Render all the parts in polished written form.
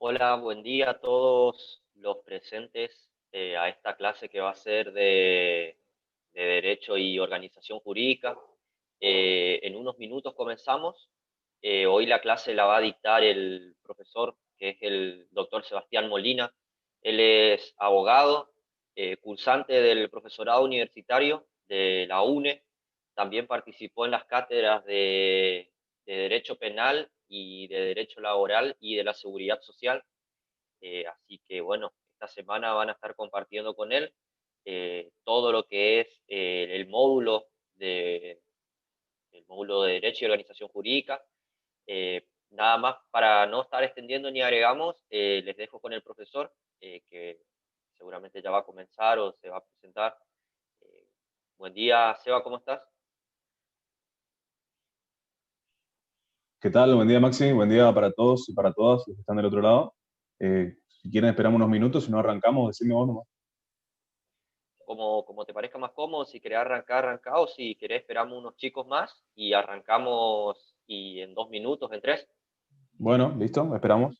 Hola, buen día a todos los presentes a esta clase que va a ser de Derecho y Organización Jurídica. En unos minutos comenzamos. Hoy la clase la va a dictar el profesor, que es el doctor Sebastián Molina. Él es abogado, cursante del profesorado universitario de la UNE. También participó en las cátedras de Derecho Penal y de Derecho Laboral y de la Seguridad Social. Así que bueno, esta semana van a estar compartiendo con él todo lo que es el módulo de Derecho y Organización Jurídica. Nada más para no estar extendiendo ni agregamos, les dejo con el profesor, que seguramente ya va a comenzar o se va a presentar. Eh, Buen día, Seba, ¿cómo estás? ¿Qué tal? Buen día, Maxi. Buen día para todos y para todas los que están del otro lado. Si quieren, esperamos unos minutos, si no arrancamos, decime vos nomás. Como te parezca más cómodo, si querés arrancar, arrancá, o si querés esperamos unos chicos más y arrancamos y en 2 minutos, en tres. Bueno, listo, esperamos.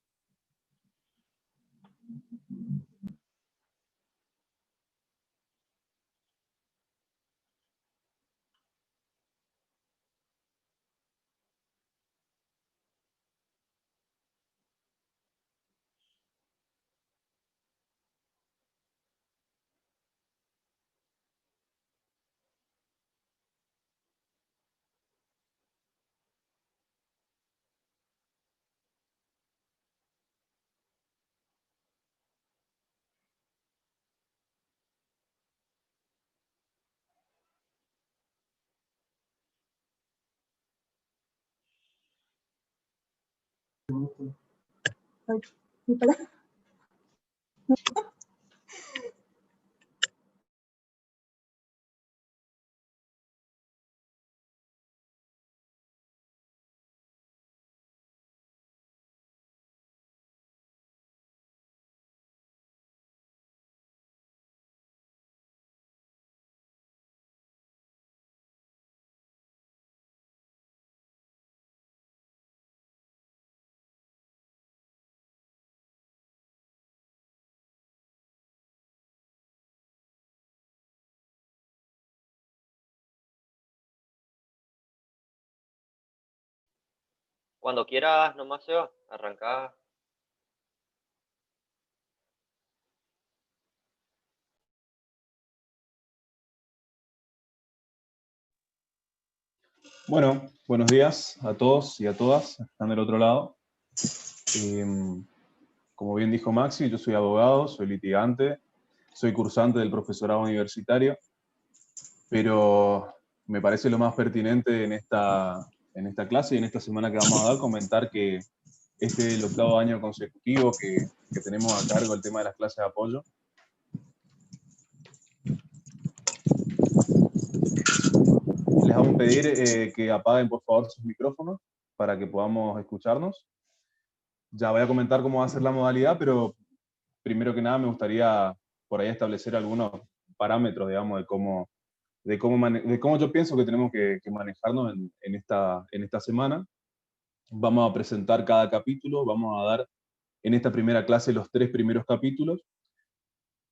Cuando quieras, nomás se va, arrancá. Bueno, buenos días a todos y a todas que están del otro lado. Eh, Como bien dijo Maxi, yo soy abogado, soy litigante, soy cursante del profesorado universitario, pero me parece lo más pertinente en esta clase y en esta semana que vamos a dar, comentar que este es el octavo año consecutivo que tenemos a cargo el tema de las clases de apoyo. Les vamos a pedir que apaguen por favor sus micrófonos para que podamos escucharnos. Ya voy a comentar cómo va a ser la modalidad, pero primero que nada me gustaría por ahí establecer algunos parámetros, digamos, de cómo yo pienso que tenemos que manejarnos en esta semana. Vamos a presentar cada capítulo, vamos a dar en esta primera clase los 3 primeros capítulos.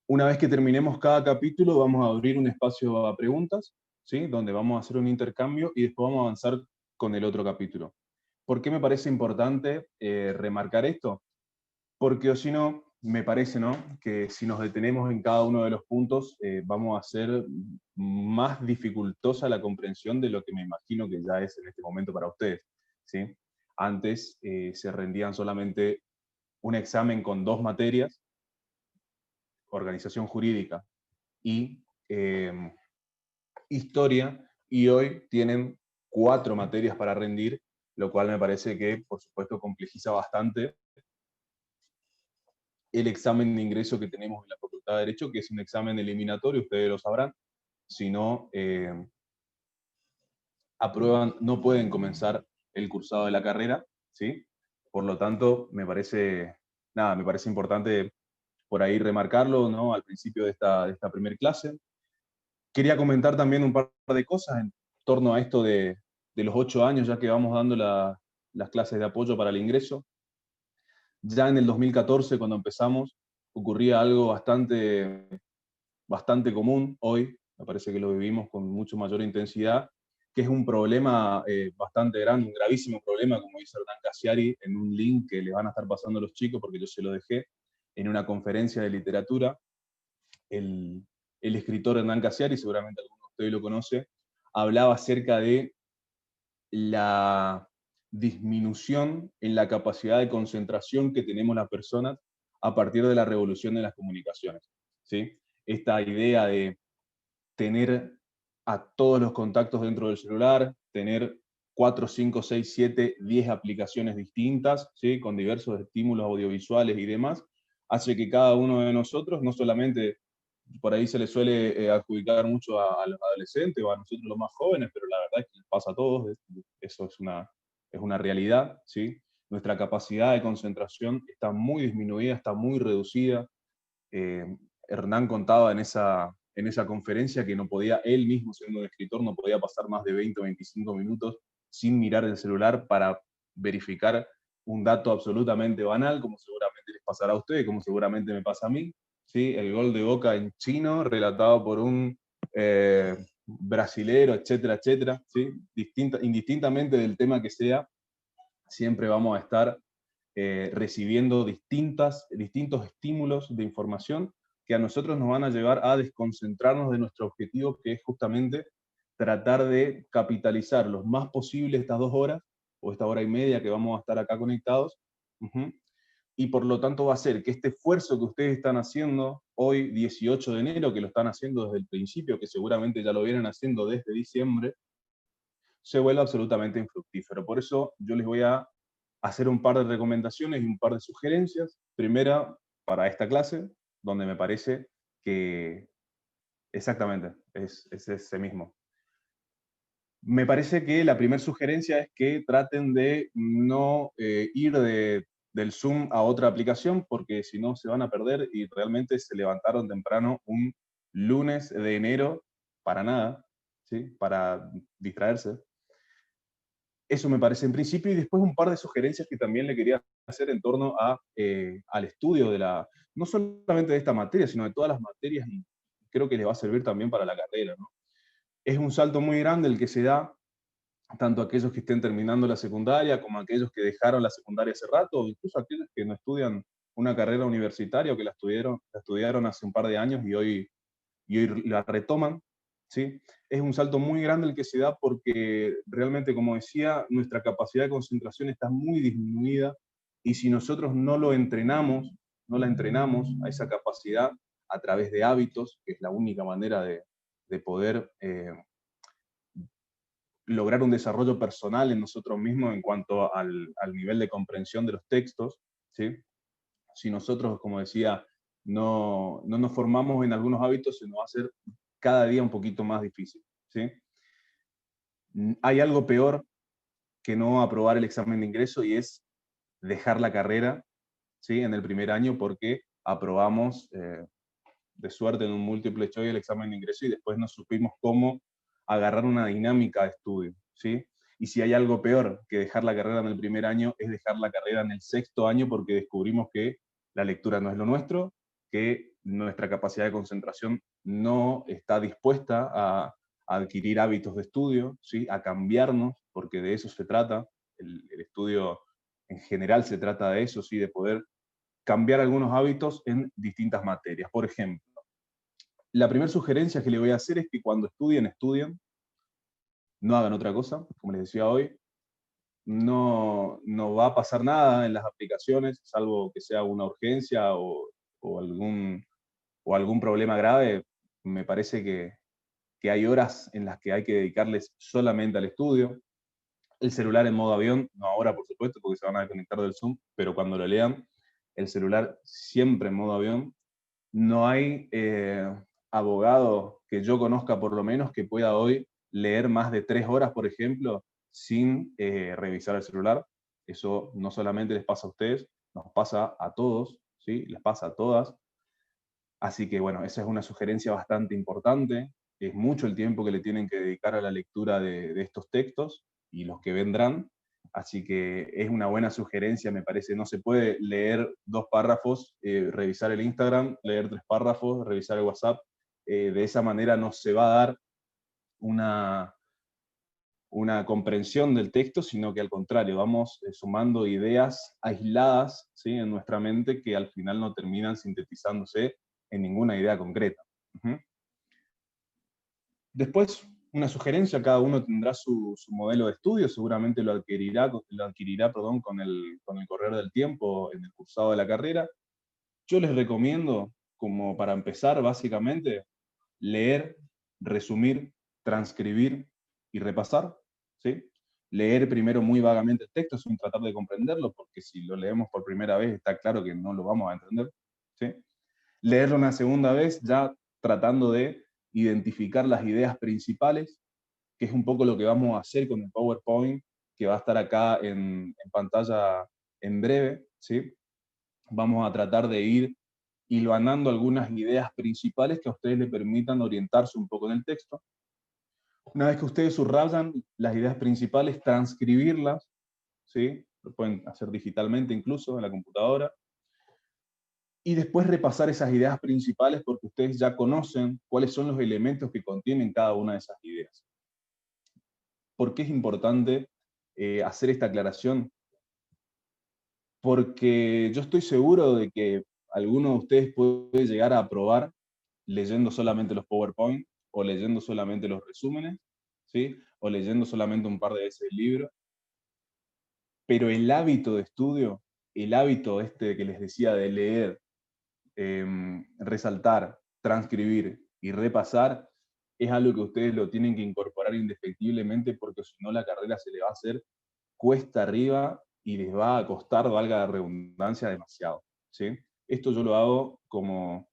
Una vez que terminemos cada capítulo, vamos a abrir un espacio a preguntas, ¿sí? Donde vamos a hacer un intercambio y después vamos a avanzar con el otro capítulo. ¿Por qué me parece importante remarcar esto? Porque o si no, me parece, ¿no?, que si nos detenemos en cada uno de los puntos, vamos a hacer más dificultosa la comprensión de lo que me imagino que ya es en este momento para ustedes, ¿sí? Antes se rendían solamente un examen con 2 materias, organización jurídica y historia, y hoy tienen 4 materias para rendir, lo cual me parece que, por supuesto, complejiza bastante el examen de ingreso que tenemos en la Facultad de Derecho, que es un examen eliminatorio, ustedes lo sabrán. Si no aprueban, no pueden comenzar el cursado de la carrera, ¿sí? Por lo tanto, me parece importante por ahí remarcarlo, ¿no?, al principio de esta primera clase. Quería comentar también un par de cosas en torno a esto de los 8 años ya que vamos dando las clases de apoyo para el ingreso. Ya en el 2014, cuando empezamos, ocurría algo bastante común hoy, me parece que lo vivimos con mucho mayor intensidad, que es un problema bastante grande, un gravísimo problema, como dice Hernán Casiari, en un link que les van a estar pasando a los chicos, porque yo se lo dejé en una conferencia de literatura. El escritor Hernán Casiari, seguramente alguno de ustedes lo conoce, hablaba acerca de la disminución en la capacidad de concentración que tenemos las personas a partir de la revolución de las comunicaciones, ¿sí? Esta idea de tener a todos los contactos dentro del celular, tener 4, 5, 6, 7, 10 aplicaciones distintas, ¿sí? Con diversos estímulos audiovisuales y demás, hace que cada uno de nosotros, no solamente por ahí se le suele adjudicar mucho a los adolescentes o a nosotros los más jóvenes, pero la verdad es que les pasa a todos, eso es una realidad, ¿sí? Nuestra capacidad de concentración está muy disminuida, está muy reducida. Eh, Hernán contaba en esa conferencia que no podía, él mismo siendo un escritor, no podía pasar más de 20 o 25 minutos sin mirar el celular para verificar un dato absolutamente banal, como seguramente les pasará a ustedes, como seguramente me pasa a mí, ¿sí? El gol de Boca en chino, relatado por un brasilero, etcétera, etcétera, ¿sí? Indistintamente del tema que sea, siempre vamos a estar recibiendo distintos estímulos de información que a nosotros nos van a llevar a desconcentrarnos de nuestro objetivo, que es justamente tratar de capitalizar lo más posible estas 2 horas, o esta hora y media que vamos a estar acá conectados, y por lo tanto va a ser que este esfuerzo que ustedes están haciendo hoy, 18 de enero, que lo están haciendo desde el principio, que seguramente ya lo vienen haciendo desde diciembre, se vuelva absolutamente infructífero. Por eso yo les voy a hacer un par de recomendaciones y un par de sugerencias. Primera, para esta clase, donde me parece que exactamente es ese mismo. Me parece que la primera sugerencia es que traten de no ir del Zoom a otra aplicación, porque si no se van a perder y realmente se levantaron temprano un lunes de enero para nada, ¿sí? Para distraerse. Eso me parece en principio, y después un par de sugerencias que también le quería hacer en torno al estudio no solamente de esta materia, sino de todas las materias, y creo que les va a servir también para la carrera, ¿no? Es un salto muy grande el que se da, tanto a aquellos que estén terminando la secundaria, como a aquellos que dejaron la secundaria hace rato, o incluso a aquellos que no estudian una carrera universitaria o que la estudiaron hace un par de años y hoy la retoman, ¿sí? Es un salto muy grande el que se da porque realmente, como decía, nuestra capacidad de concentración está muy disminuida, y si nosotros no lo entrenamos, no la entrenamos a esa capacidad a través de hábitos, que es la única manera de poder lograr un desarrollo personal en nosotros mismos en cuanto al nivel de comprensión de los textos, ¿sí? Si nosotros, como decía, no nos formamos en algunos hábitos, se nos va a hacer cada día un poquito más difícil, ¿sí? Hay algo peor que no aprobar el examen de ingreso, y es dejar la carrera, ¿sí? En el primer año porque aprobamos de suerte en un múltiple choice el examen de ingreso y después no supimos cómo agarrar una dinámica de estudio, ¿sí? Y si hay algo peor que dejar la carrera en el primer año, es dejar la carrera en el 6º año, porque descubrimos que la lectura no es lo nuestro, que nuestra capacidad de concentración no está dispuesta a adquirir hábitos de estudio, ¿sí? A cambiarnos, porque de eso se trata. El estudio en general se trata de eso, ¿sí? De poder cambiar algunos hábitos en distintas materias. Por ejemplo, la primera sugerencia que le voy a hacer es que cuando estudien, no hagan otra cosa, como les decía hoy. No va a pasar nada en las aplicaciones, salvo que sea una urgencia o algún problema grave. Me parece que hay horas en las que hay que dedicarles solamente al estudio. El celular en modo avión, no ahora por supuesto, porque se van a desconectar del Zoom, pero cuando lo lean, el celular siempre en modo avión. No hay abogado que yo conozca por lo menos que pueda hoy leer más de 3 horas, por ejemplo, sin revisar el celular. Eso no solamente les pasa a ustedes, nos pasa a todos, ¿sí? Les pasa a todas. Así que bueno, esa es una sugerencia bastante importante. Es mucho el tiempo que le tienen que dedicar a la lectura de estos textos y los que vendrán. Así que es una buena sugerencia, me parece. No se puede leer 2 párrafos, revisar el Instagram, leer 3 párrafos, revisar el WhatsApp. De esa manera no se va a dar una comprensión del texto, sino que al contrario, vamos sumando ideas aisladas, ¿sí?, en nuestra mente que al final no terminan sintetizándose en ninguna idea concreta. Uh-huh. Después, una sugerencia, cada uno tendrá su modelo de estudio, seguramente lo adquirirá con el correr del tiempo en el cursado de la carrera. Yo les recomiendo, como para empezar, básicamente, leer, resumir, transcribir y repasar, ¿sí? Leer primero muy vagamente el texto sin tratar de comprenderlo, porque si lo leemos por primera vez está claro que no lo vamos a entender, ¿sí? Leerlo una segunda vez ya tratando de identificar las ideas principales, que es un poco lo que vamos a hacer con el PowerPoint, que va a estar acá en pantalla en breve, ¿sí? Vamos a tratar de ir hilvanando algunas ideas principales que a ustedes les permitan orientarse un poco en el texto. Una vez que ustedes subrayan las ideas principales, transcribirlas, ¿sí? Lo pueden hacer digitalmente incluso en la computadora, y después repasar esas ideas principales porque ustedes ya conocen cuáles son los elementos que contienen cada una de esas ideas. ¿Por qué es importante hacer esta aclaración? Porque yo estoy seguro de que alguno de ustedes puede llegar a aprobar leyendo solamente los PowerPoint, o leyendo solamente los resúmenes, ¿sí? O leyendo solamente un par de veces el libro. Pero el hábito de estudio, el hábito este que les decía de leer, resaltar, transcribir y repasar, es algo que ustedes lo tienen que incorporar indefectiblemente, porque si no la carrera se le va a hacer cuesta arriba y les va a costar, valga la redundancia, demasiado, ¿sí? Esto yo lo hago como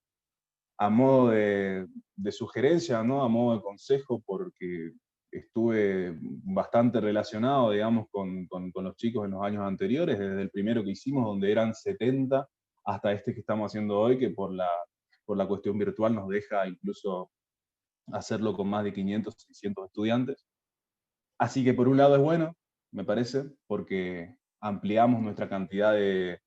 a modo de sugerencia, ¿no? A modo de consejo, porque estuve bastante relacionado, digamos, con los chicos en los años anteriores, desde el primero que hicimos, donde eran 70, hasta este que estamos haciendo hoy, que por la cuestión virtual nos deja incluso hacerlo con más de 500, 600 estudiantes. Así que por un lado es bueno, me parece, porque ampliamos nuestra cantidad de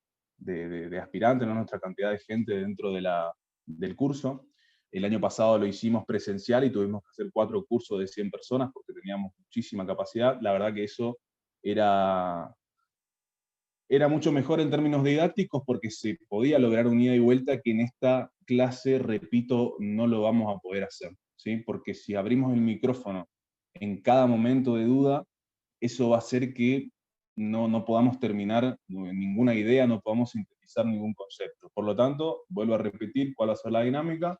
aspirantes, ¿no? Nuestra cantidad de gente dentro del curso. El año pasado lo hicimos presencial y tuvimos que hacer 4 cursos de 100 personas porque teníamos muchísima capacidad. La verdad que eso era mucho mejor en términos didácticos porque se podía lograr un ida y vuelta que en esta clase, repito, no lo vamos a poder hacer, ¿sí? Porque si abrimos el micrófono en cada momento de duda, eso va a hacer que no podamos terminar ninguna idea, no podamos sintetizar ningún concepto. Por lo tanto, vuelvo a repetir cuál va a ser la dinámica.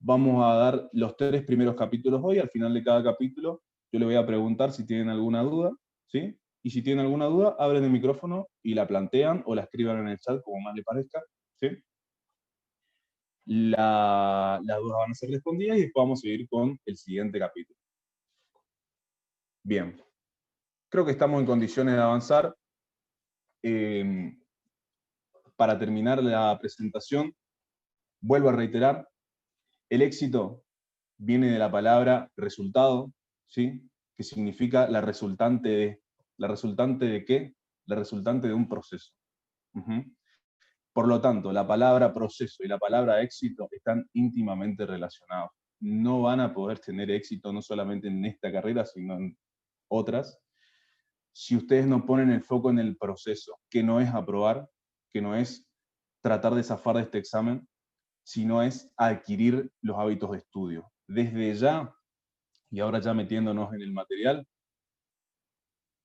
Vamos a dar los 3 primeros capítulos hoy. Al final de cada capítulo yo le voy a preguntar si tienen alguna duda, ¿sí? Y si tienen alguna duda, abren el micrófono y la plantean o la escriban en el chat, como más les parezca, ¿sí? Las dudas van a ser respondidas y después vamos a seguir con el siguiente capítulo. Bien. Creo que estamos en condiciones de avanzar. Para terminar la presentación, vuelvo a reiterar, el éxito viene de la palabra resultado, ¿sí? Que significa la resultante de. ¿La resultante de qué? La resultante de un proceso. Uh-huh. Por lo tanto, la palabra proceso y la palabra éxito están íntimamente relacionados. No van a poder tener éxito no solamente en esta carrera, sino en otras, si ustedes no ponen el foco en el proceso, que no es aprobar, que no es tratar de zafar de este examen, sino es adquirir los hábitos de estudio. Desde ya, y ahora ya metiéndonos en el material,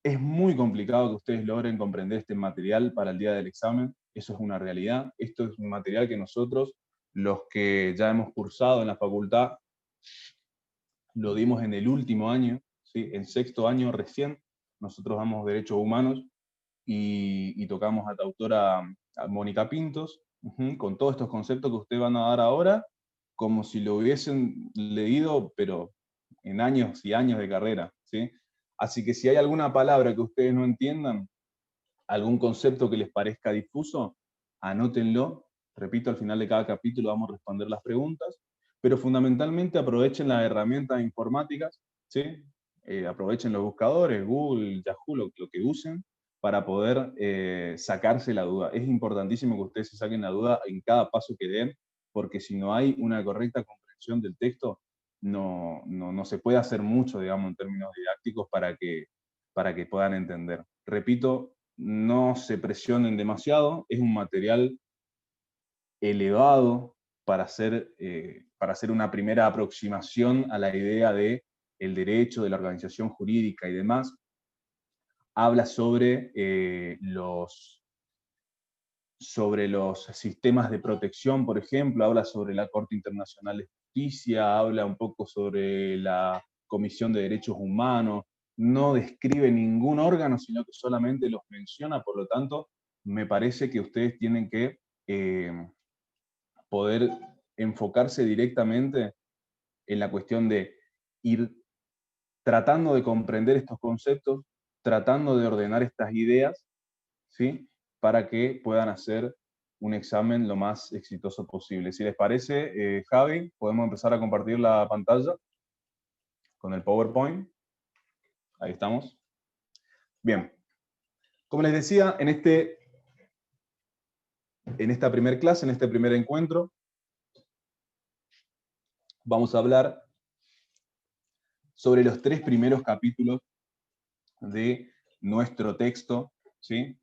es muy complicado que ustedes logren comprender este material para el día del examen. Eso es una realidad. Esto es un material que nosotros, los que ya hemos cursado en la facultad, lo dimos en el último año, ¿sí? En 6º año recién. Nosotros damos Derechos Humanos y tocamos a la autora a Mónica Pintos, con todos estos conceptos que ustedes van a dar ahora, como si lo hubiesen leído, pero en años y años de carrera, ¿sí? Así que si hay alguna palabra que ustedes no entiendan, algún concepto que les parezca difuso, anótenlo. Repito, al final de cada capítulo vamos a responder las preguntas, pero fundamentalmente aprovechen las herramientas informáticas, ¿sí? aprovechen los buscadores, Google, Yahoo, lo que usen, para poder sacarse la duda. Es importantísimo que ustedes se saquen la duda en cada paso que den, porque si no hay una correcta comprensión del texto, no se puede hacer mucho, digamos, en términos didácticos para que puedan entender. Repito, no se presionen demasiado, es un material elevado para hacer una primera aproximación a la idea de el derecho, de la organización jurídica y demás. Habla sobre los sistemas de protección, por ejemplo, habla sobre la Corte Internacional de Justicia, habla un poco sobre la Comisión de Derechos Humanos, no describe ningún órgano, sino que solamente los menciona, por lo tanto, me parece que ustedes tienen que poder enfocarse directamente en la cuestión de ir tratando de comprender estos conceptos, tratando de ordenar estas ideas, ¿sí? Para que puedan hacer un examen lo más exitoso posible. Si les parece, Javi, podemos empezar a compartir la pantalla con el PowerPoint. Ahí estamos. Bien. Como les decía, en esta primera clase, en este primer encuentro, vamos a hablar sobre los 3 primeros capítulos de nuestro texto, ¿sí?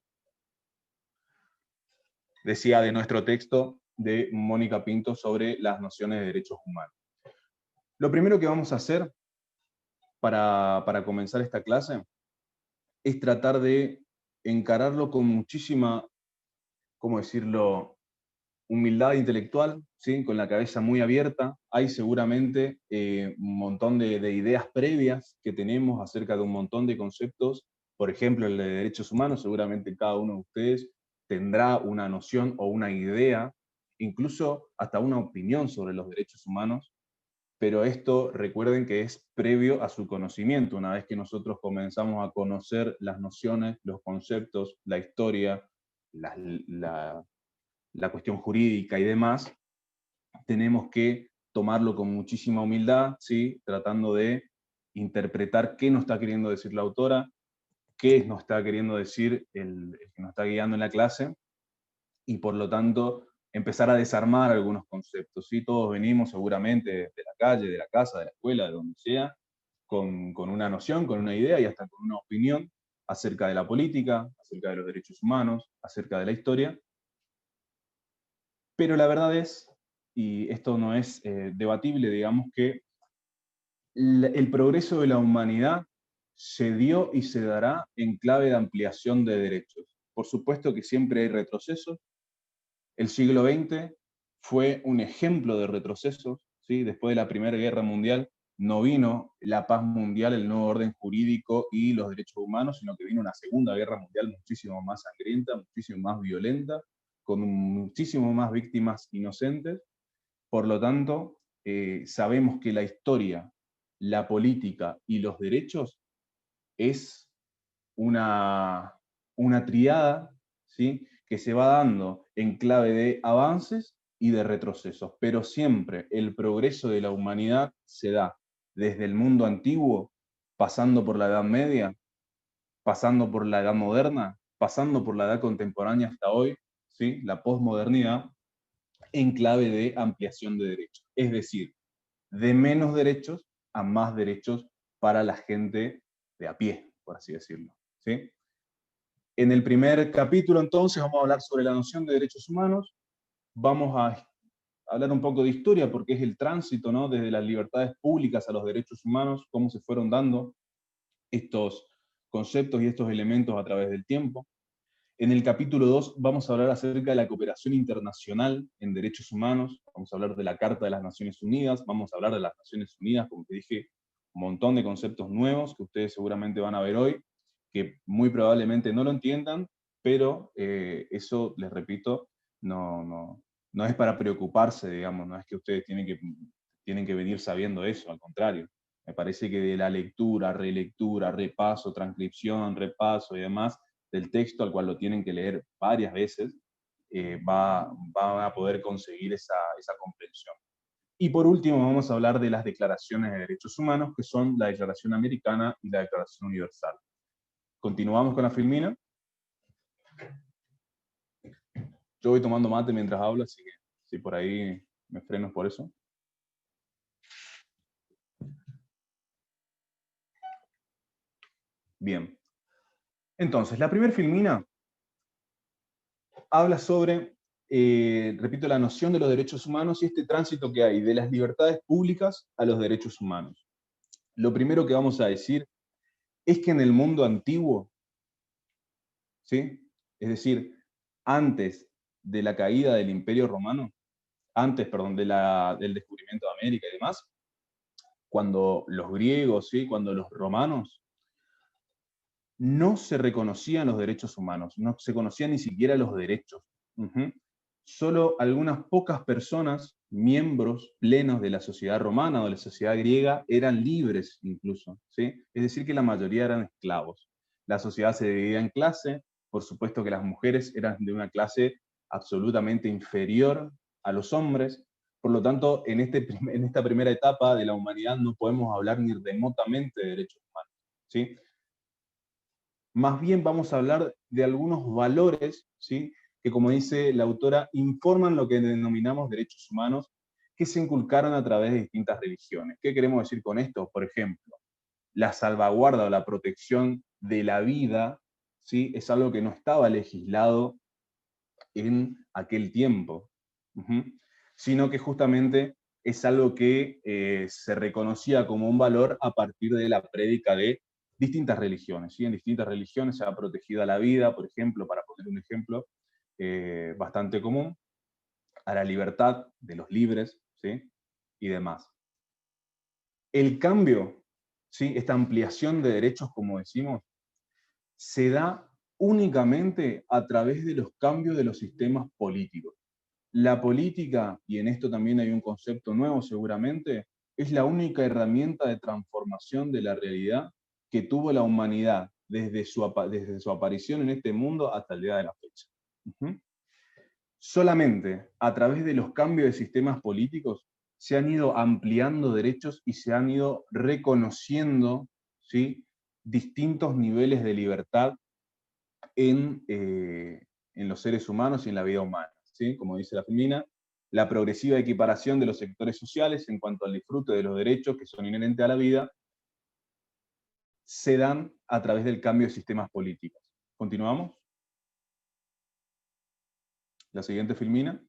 Decía de nuestro texto de Mónica Pinto sobre las nociones de derechos humanos. Lo primero que vamos a hacer para comenzar esta clase es tratar de encararlo con muchísima, ¿cómo decirlo?, humildad intelectual, ¿sí? Con la cabeza muy abierta. Hay seguramente un montón de ideas previas que tenemos acerca de un montón de conceptos. Por ejemplo, el de derechos humanos, seguramente cada uno de ustedes tendrá una noción o una idea, incluso hasta una opinión sobre los derechos humanos, pero esto recuerden que es previo a su conocimiento. Una vez que nosotros comenzamos a conocer las nociones, los conceptos, la historia, la cuestión jurídica y demás, tenemos que tomarlo con muchísima humildad, ¿sí? Tratando de interpretar qué nos está queriendo decir la autora, qué nos está queriendo decir el que nos está guiando en la clase, y por lo tanto empezar a desarmar algunos conceptos. ¿Sí? Todos venimos seguramente de la calle, de la casa, de la escuela, de donde sea, con una noción, con una idea y hasta con una opinión acerca de la política, acerca de los derechos humanos, acerca de la historia. Pero la verdad es, y esto no es debatible, digamos que el progreso de la humanidad se dio y se dará en clave de ampliación de derechos. Por supuesto que siempre hay retrocesos. El siglo XX fue un ejemplo de retrocesos, ¿sí? Después de la Primera Guerra Mundial no vino la paz mundial, el nuevo orden jurídico y los derechos humanos, sino que vino una Segunda Guerra Mundial muchísimo más sangrienta, muchísimo más violenta, con muchísimo más víctimas inocentes. Por lo tanto, sabemos que la historia, la política y los derechos es una triada, ¿sí? Que se va dando en clave de avances y de retrocesos, pero siempre el progreso de la humanidad se da desde el mundo antiguo, pasando por la Edad Media, pasando por la Edad Moderna, pasando por la Edad Contemporánea hasta hoy, ¿sí? La posmodernidad, en clave de ampliación de derechos. Es decir, de menos derechos a más derechos para la gente de a pie, por así decirlo, ¿sí? En el primer capítulo, entonces, vamos a hablar sobre la noción de derechos humanos. Vamos a hablar un poco de historia, porque es el tránsito, ¿no? Desde las libertades públicas a los derechos humanos, cómo se fueron dando estos conceptos y estos elementos a través del tiempo. En el capítulo 2 vamos a hablar acerca de la cooperación internacional en derechos humanos, vamos a hablar de la Carta de las Naciones Unidas, vamos a hablar de las Naciones Unidas, como te dije, un montón de conceptos nuevos que ustedes seguramente van a ver hoy, que muy probablemente no lo entiendan, pero eso, les repito, no es para preocuparse, digamos, no es que ustedes tienen que venir sabiendo eso, al contrario. Me parece que de la lectura, relectura, repaso, transcripción, repaso y demás, del texto al cual lo tienen que leer varias veces, va a poder conseguir esa comprensión. Y por último vamos a hablar de las declaraciones de derechos humanos, que son la Declaración Americana y la Declaración Universal. Continuamos con la filmina. Yo voy tomando mate mientras hablo, así que si por ahí me freno por eso. Bien. Entonces, la primera filmina habla sobre, repito, la noción de los derechos humanos y este tránsito que hay de las libertades públicas a los derechos humanos. Lo primero que vamos a decir es que en el mundo antiguo, ¿sí? Es decir, antes de la caída del Imperio Romano, antes, perdón, del descubrimiento de América y demás, cuando los griegos, ¿sí? Cuando los romanos, no se reconocían los derechos humanos, no se conocían ni siquiera los derechos. Solo algunas pocas personas, miembros plenos de la sociedad romana o de la sociedad griega, eran libres incluso, ¿sí? Es decir, que la mayoría eran esclavos. La sociedad se dividía en clase, por supuesto que las mujeres eran de una clase absolutamente inferior a los hombres, por lo tanto, en esta primera etapa de la humanidad no podemos hablar ni remotamente de derechos humanos, ¿sí? Más bien vamos a hablar de algunos valores, ¿sí? Que, como dice la autora, informan lo que denominamos derechos humanos, que se inculcaron a través de distintas religiones. ¿Qué queremos decir con esto? Por ejemplo, la salvaguarda o la protección de la vida, ¿sí? Es algo que no estaba legislado en aquel tiempo, sino que justamente es algo que se reconocía como un valor a partir de la prédica de distintas religiones. ¿Sí? En distintas religiones se ha protegido la vida, por ejemplo, para poner un ejemplo bastante común, a la libertad de los libres, ¿sí? Y demás. El cambio, ¿sí? Esta ampliación de derechos, como decimos, se da únicamente a través de los cambios de los sistemas políticos. La política, y en esto también hay un concepto nuevo seguramente, es la única herramienta de transformación de la realidad que tuvo la humanidad desde su aparición en este mundo hasta el día de la fecha. Solamente a través de los cambios de sistemas políticos se han ido ampliando derechos y se han ido reconociendo, ¿sí? Distintos niveles de libertad en los seres humanos y en la vida humana. ¿Sí? Como dice la femina, la progresiva equiparación de los sectores sociales en cuanto al disfrute de los derechos que son inherentes a la vida se dan a través del cambio de sistemas políticos. ¿Continuamos? La siguiente filmina.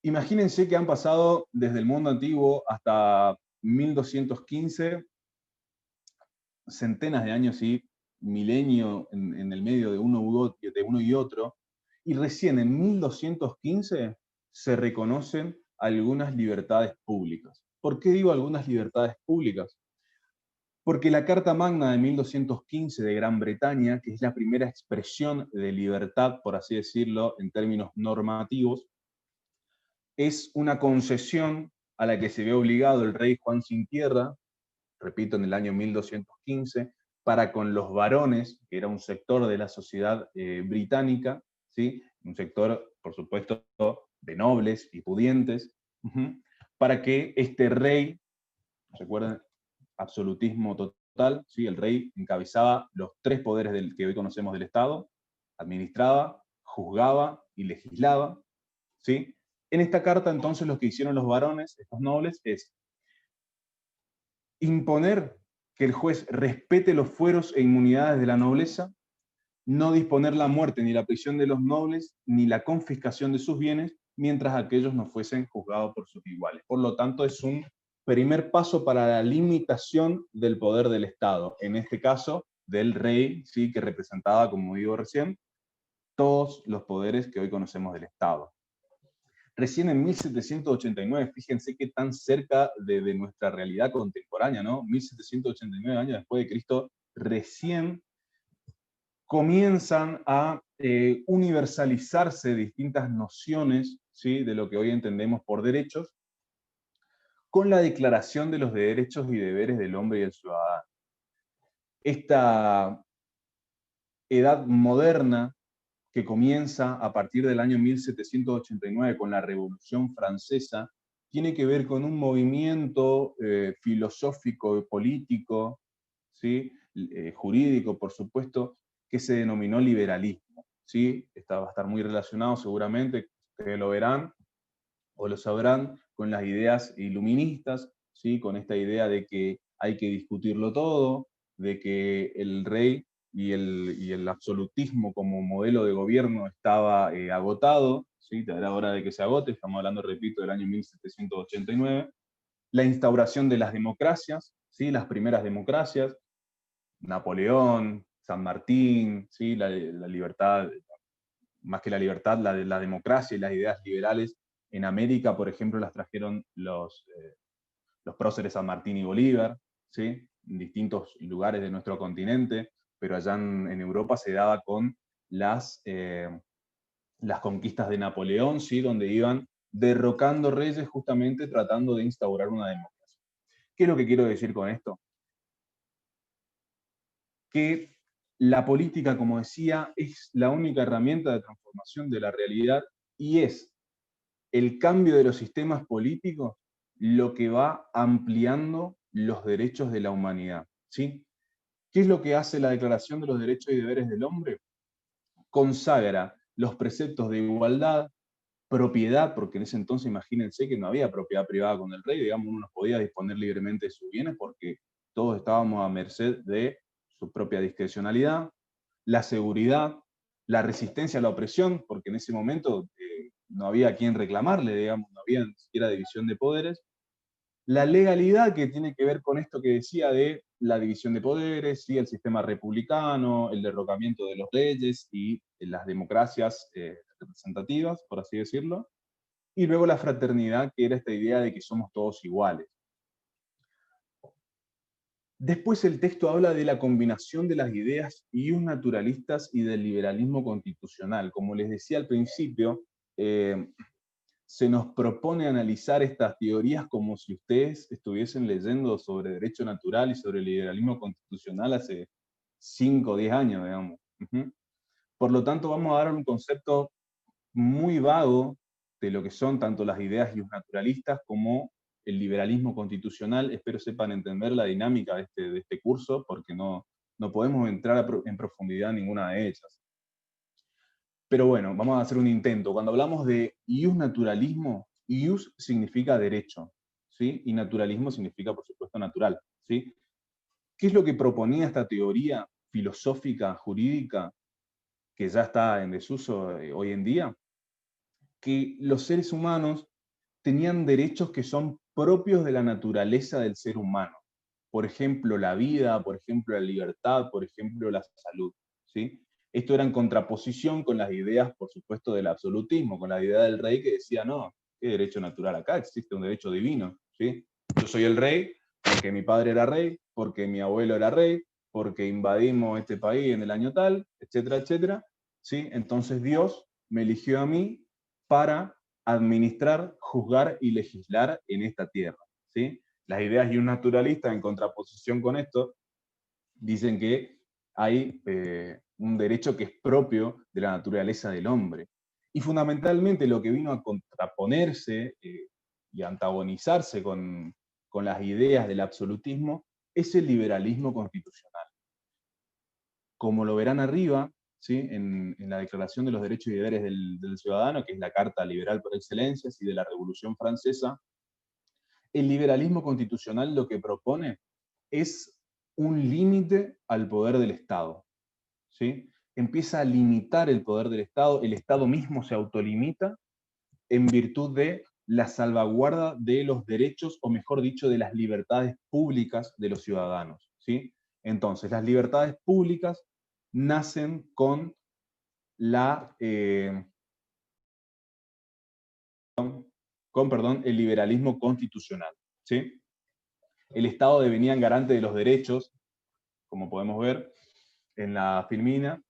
Imagínense que han pasado desde el mundo antiguo hasta 1215 centenas de años y milenio en el medio de uno y otro, y recién en 1215 se reconocen algunas libertades públicas. ¿Por qué digo algunas libertades públicas? Porque la Carta Magna de 1215 de Gran Bretaña, que es la primera expresión de libertad, por así decirlo, en términos normativos, es una concesión a la que se ve obligado el rey Juan sin Tierra, repito, en el año 1215, para con los varones, que era un sector de la sociedad británica, ¿sí? Un sector, por supuesto, de nobles y pudientes, para que este rey, recuerden, absolutismo total, ¿sí? El rey encabezaba los tres poderes que hoy conocemos del Estado, administraba, juzgaba y legislaba, ¿sí? En esta carta, entonces, lo que hicieron los varones, estos nobles, es imponer que el juez respete los fueros e inmunidades de la nobleza, no disponer la muerte ni la prisión de los nobles, ni la confiscación de sus bienes, mientras aquellos no fuesen juzgados por sus iguales. Por lo tanto, es un primer paso para la limitación del poder del Estado, en este caso del rey, ¿sí? Que representaba, como digo recién, todos los poderes que hoy conocemos del Estado. Recién en 1789, fíjense qué tan cerca de nuestra realidad contemporánea, ¿no? 1789 años después de Cristo, recién comienzan a universalizarse distintas nociones, ¿sí? De lo que hoy entendemos por derechos, con la Declaración de los Derechos y Deberes del Hombre y del Ciudadano. Esta edad moderna que comienza a partir del año 1789 con la Revolución Francesa, tiene que ver con un movimiento filosófico y político, ¿sí? Jurídico, por supuesto, que se denominó liberalismo. ¿Sí? Esta va a estar muy relacionado seguramente, ustedes lo verán o lo sabrán, con las ideas iluministas, ¿sí? Con esta idea de que hay que discutirlo todo, de que el rey y el absolutismo como modelo de gobierno estaba agotado, ¿sí? Era hora de que se agote, estamos hablando, repito, del año 1789. La instauración de las democracias, ¿sí? Las primeras democracias, Napoleón, San Martín, ¿sí? La libertad, más que la libertad, la democracia y las ideas liberales en América, por ejemplo, las trajeron los próceres San Martín y Bolívar, ¿sí? En distintos lugares de nuestro continente, pero allá en Europa se daba con las conquistas de Napoleón, ¿sí? Donde iban derrocando reyes justamente tratando de instaurar una democracia. ¿Qué es lo que quiero decir con esto? Que la política, como decía, es la única herramienta de transformación de la realidad y es el cambio de los sistemas políticos lo que va ampliando los derechos de la humanidad. ¿Sí? ¿Qué es lo que hace la Declaración de los Derechos y Deberes del Hombre? Consagra los preceptos de igualdad, propiedad, porque en ese entonces imagínense que no había propiedad privada con el rey, digamos, uno no podía disponer libremente de sus bienes porque todos estábamos a merced de su propia discrecionalidad, la seguridad, la resistencia a la opresión, porque en ese momento no había a quien reclamarle, digamos, no había ni siquiera división de poderes, la legalidad, que tiene que ver con esto que decía de la división de poderes, ¿sí? El sistema republicano, el derrocamiento de los reyes y las democracias representativas, por así decirlo. Y luego la fraternidad, que era esta idea de que somos todos iguales. Después el texto habla de la combinación de las ideas naturalistas y del liberalismo constitucional. Como les decía al principio, se nos propone analizar estas teorías como si ustedes estuviesen leyendo sobre derecho natural y sobre el liberalismo constitucional hace 5 o 10 años, digamos. Por lo tanto, vamos a dar un concepto muy vago de lo que son tanto las ideas naturalistas como el liberalismo constitucional. Espero sepan entender la dinámica de este curso, porque no podemos entrar en profundidad en ninguna de ellas. Pero bueno, vamos a hacer un intento. Cuando hablamos de ius naturalismo, ius significa derecho, ¿sí? Y naturalismo significa, por supuesto, natural, ¿sí? ¿Qué es lo que proponía esta teoría filosófica, jurídica, que ya está en desuso hoy en día? Que los seres humanos tenían derechos que son propios de la naturaleza del ser humano. Por ejemplo, la vida, por ejemplo, la libertad, por ejemplo, la salud, ¿sí? Esto era en contraposición con las ideas, por supuesto, del absolutismo, con la idea del rey que decía, no, ¿qué derecho natural acá? Existe un derecho divino, ¿sí? Yo soy el rey porque mi padre era rey, porque mi abuelo era rey, porque invadimos este país en el año tal, etcétera, etcétera, ¿sí? Entonces Dios me eligió a mí para administrar, juzgar y legislar en esta tierra, ¿sí? Las ideas y un naturalista, en contraposición con esto, dicen que hay un derecho que es propio de la naturaleza del hombre. Y fundamentalmente lo que vino a contraponerse y antagonizarse con las ideas del absolutismo es el liberalismo constitucional. Como lo verán arriba, ¿sí? En la Declaración de los Derechos y Deberes del Ciudadano, que es la Carta Liberal por excelencia, y de la Revolución Francesa, el liberalismo constitucional lo que propone es un límite al poder del Estado, ¿sí? Empieza a limitar el poder del Estado, el Estado mismo se autolimita en virtud de la salvaguarda de los derechos, o mejor dicho, de las libertades públicas de los ciudadanos, ¿sí? Entonces, las libertades públicas nacen con el liberalismo constitucional, ¿sí? El Estado devenía garante de los derechos, como podemos ver en la filmina,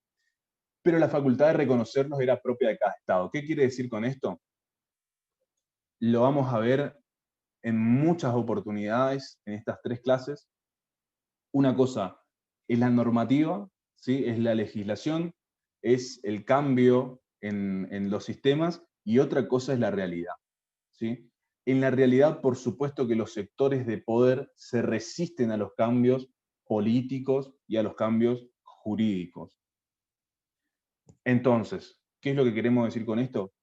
pero la facultad de reconocerlos era propia de cada Estado. ¿Qué quiere decir con esto? Lo vamos a ver en muchas oportunidades en estas 3 clases. Una cosa es la normativa, ¿sí? Es la legislación, es el cambio en los sistemas y otra cosa es la realidad, ¿sí? En la realidad, por supuesto que los sectores de poder se resisten a los cambios políticos y a los cambios jurídicos. Entonces, ¿qué es lo que queremos decir con esto?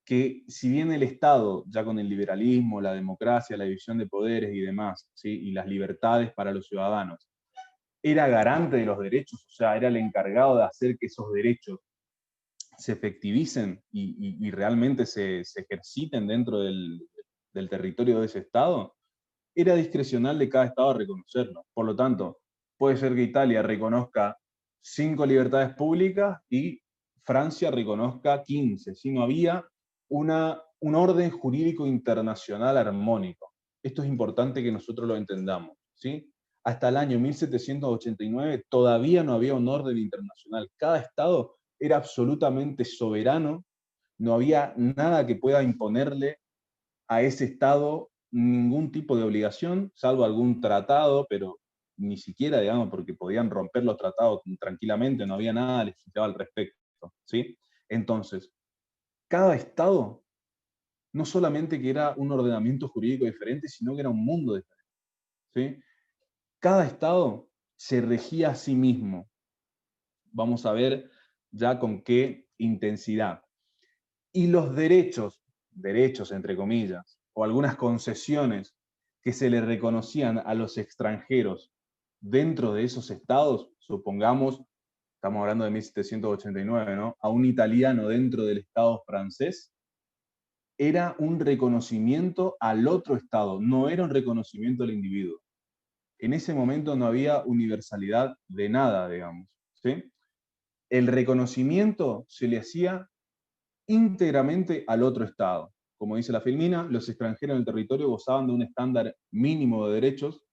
Que si bien el Estado, ya con el liberalismo, la democracia, la división de poderes y demás, ¿sí? Y las libertades para los ciudadanos, era garante de los derechos, o sea, era el encargado de hacer que esos derechos se efectivicen y realmente se ejerciten dentro del territorio de ese Estado, era discrecional de cada Estado reconocerlo. Por lo tanto, puede ser que Italia reconozca 5 libertades públicas y Francia reconozca 15, si no había un orden jurídico internacional armónico. Esto es importante que nosotros lo entendamos, ¿sí? Hasta el año 1789 todavía no había un orden internacional. Cada Estado era absolutamente soberano, no había nada que pueda imponerle a ese Estado ningún tipo de obligación, salvo algún tratado, pero ni siquiera, digamos, porque podían romper los tratados tranquilamente, no había nada legislado al respecto, ¿sí? Entonces, cada Estado, no solamente que era un ordenamiento jurídico diferente, sino que era un mundo diferente, ¿sí? Cada Estado se regía a sí mismo. Vamos a ver ya con qué intensidad. Y los derechos entre comillas, o algunas concesiones que se le reconocían a los extranjeros dentro de esos estados, supongamos, estamos hablando de 1789, ¿no? A un italiano dentro del estado francés, era un reconocimiento al otro estado, no era un reconocimiento al individuo. En ese momento no había universalidad de nada, digamos, ¿sí? El reconocimiento se le hacía íntegramente al otro Estado. Como dice la Filmina, los extranjeros en el territorio gozaban de un estándar mínimo de derechos,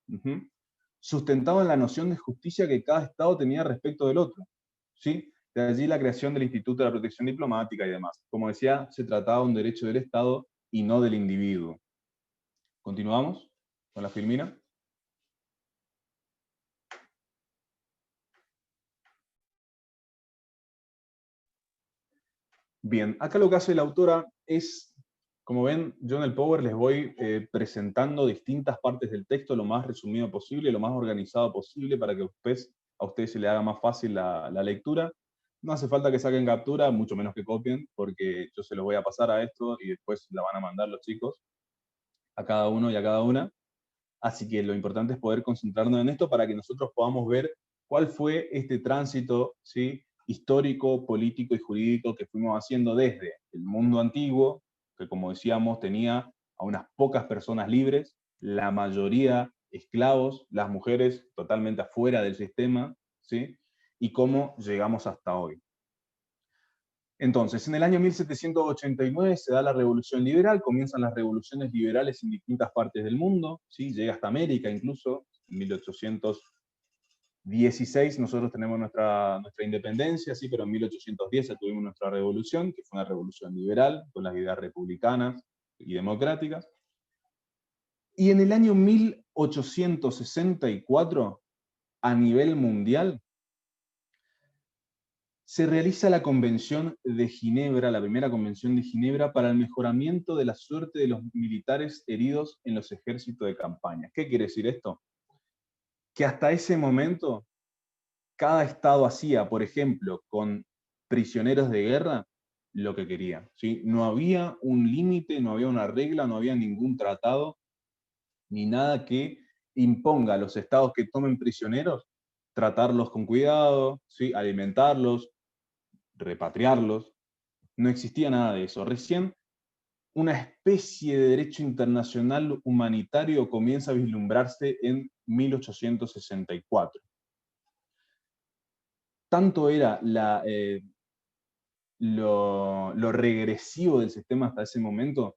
sustentaban la noción de justicia que cada Estado tenía respecto del otro, ¿sí? De allí la creación del Instituto de la Protección Diplomática y demás. Como decía, se trataba de un derecho del Estado y no del individuo. ¿Continuamos con la Filmina? Bien, acá lo que hace la autora es, como ven, yo en el Power les voy presentando distintas partes del texto lo más resumido posible, lo más organizado posible para que a ustedes se les haga más fácil la lectura. No hace falta que saquen captura, mucho menos que copien, porque yo se los voy a pasar a esto y después la van a mandar los chicos, a cada uno y a cada una. Así que lo importante es poder concentrarnos en esto para que nosotros podamos ver cuál fue este tránsito, ¿sí? Histórico, político y jurídico que fuimos haciendo desde el mundo antiguo, que como decíamos tenía a unas pocas personas libres, la mayoría esclavos, las mujeres totalmente afuera del sistema, ¿sí? Y cómo llegamos hasta hoy. Entonces, en el año 1789 se da la Revolución Liberal, comienzan las revoluciones liberales en distintas partes del mundo, ¿sí? Llega hasta América incluso, en 1816 nosotros tenemos nuestra independencia, sí, pero en 1810 ya tuvimos nuestra revolución, que fue una revolución liberal, con las ideas republicanas y democráticas. Y en el año 1864, a nivel mundial, se realiza la Convención de Ginebra, la primera Convención de Ginebra, para el mejoramiento de la suerte de los militares heridos en los ejércitos de campaña. ¿Qué quiere decir esto? Que hasta ese momento cada estado hacía, por ejemplo, con prisioneros de guerra, lo que quería, ¿sí? No había un límite, no había una regla, no había ningún tratado, ni nada que imponga a los estados que tomen prisioneros, tratarlos con cuidado, ¿sí? Alimentarlos, repatriarlos. No existía nada de eso. Recién una especie de derecho internacional humanitario comienza a vislumbrarse en 1864. Tanto era lo regresivo del sistema hasta ese momento,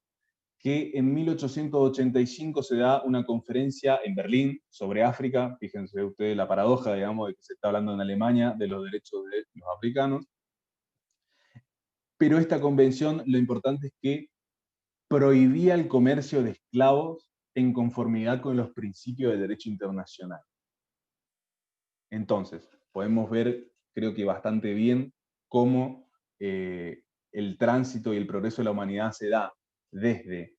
que en 1885 se da una conferencia en Berlín sobre África. Fíjense ustedes la paradoja, digamos, de que se está hablando en Alemania de los derechos de los africanos. Pero esta convención, lo importante es que prohibía el comercio de esclavos en conformidad con los principios de derecho internacional. Entonces, podemos ver, creo que bastante bien, cómo el tránsito y el progreso de la humanidad se da desde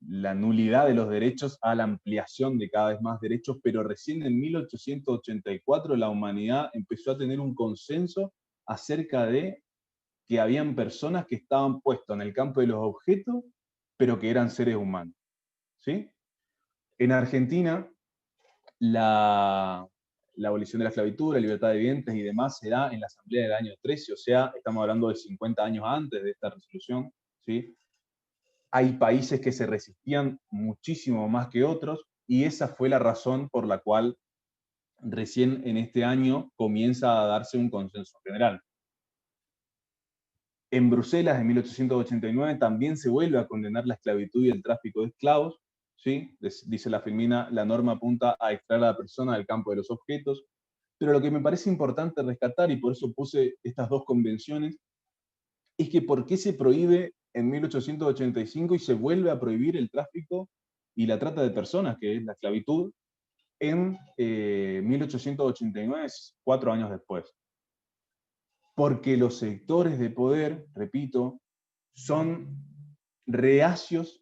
la nulidad de los derechos a la ampliación de cada vez más derechos, pero recién en 1884 la humanidad empezó a tener un consenso acerca de que habían personas que estaban puestas en el campo de los objetos, pero que eran seres humanos. ¿Sí? En Argentina, la abolición de la esclavitud, la libertad de vientres y demás se da en la Asamblea del año 13, o sea, estamos hablando de 50 años antes de esta resolución. ¿Sí? Hay países que se resistían muchísimo más que otros, y esa fue la razón por la cual recién en este año comienza a darse un consenso general. En Bruselas, en 1889, también se vuelve a condenar la esclavitud y el tráfico de esclavos. ¿Sí? Dice la Filmina, la norma apunta a extraer a la persona del campo de los objetos. Pero lo que me parece importante rescatar, y por eso puse estas dos convenciones, es que ¿por qué se prohíbe en 1885 y se vuelve a prohibir el tráfico y la trata de personas, que es la esclavitud, en 1889, 4 años después? Porque los sectores de poder, repito, son reacios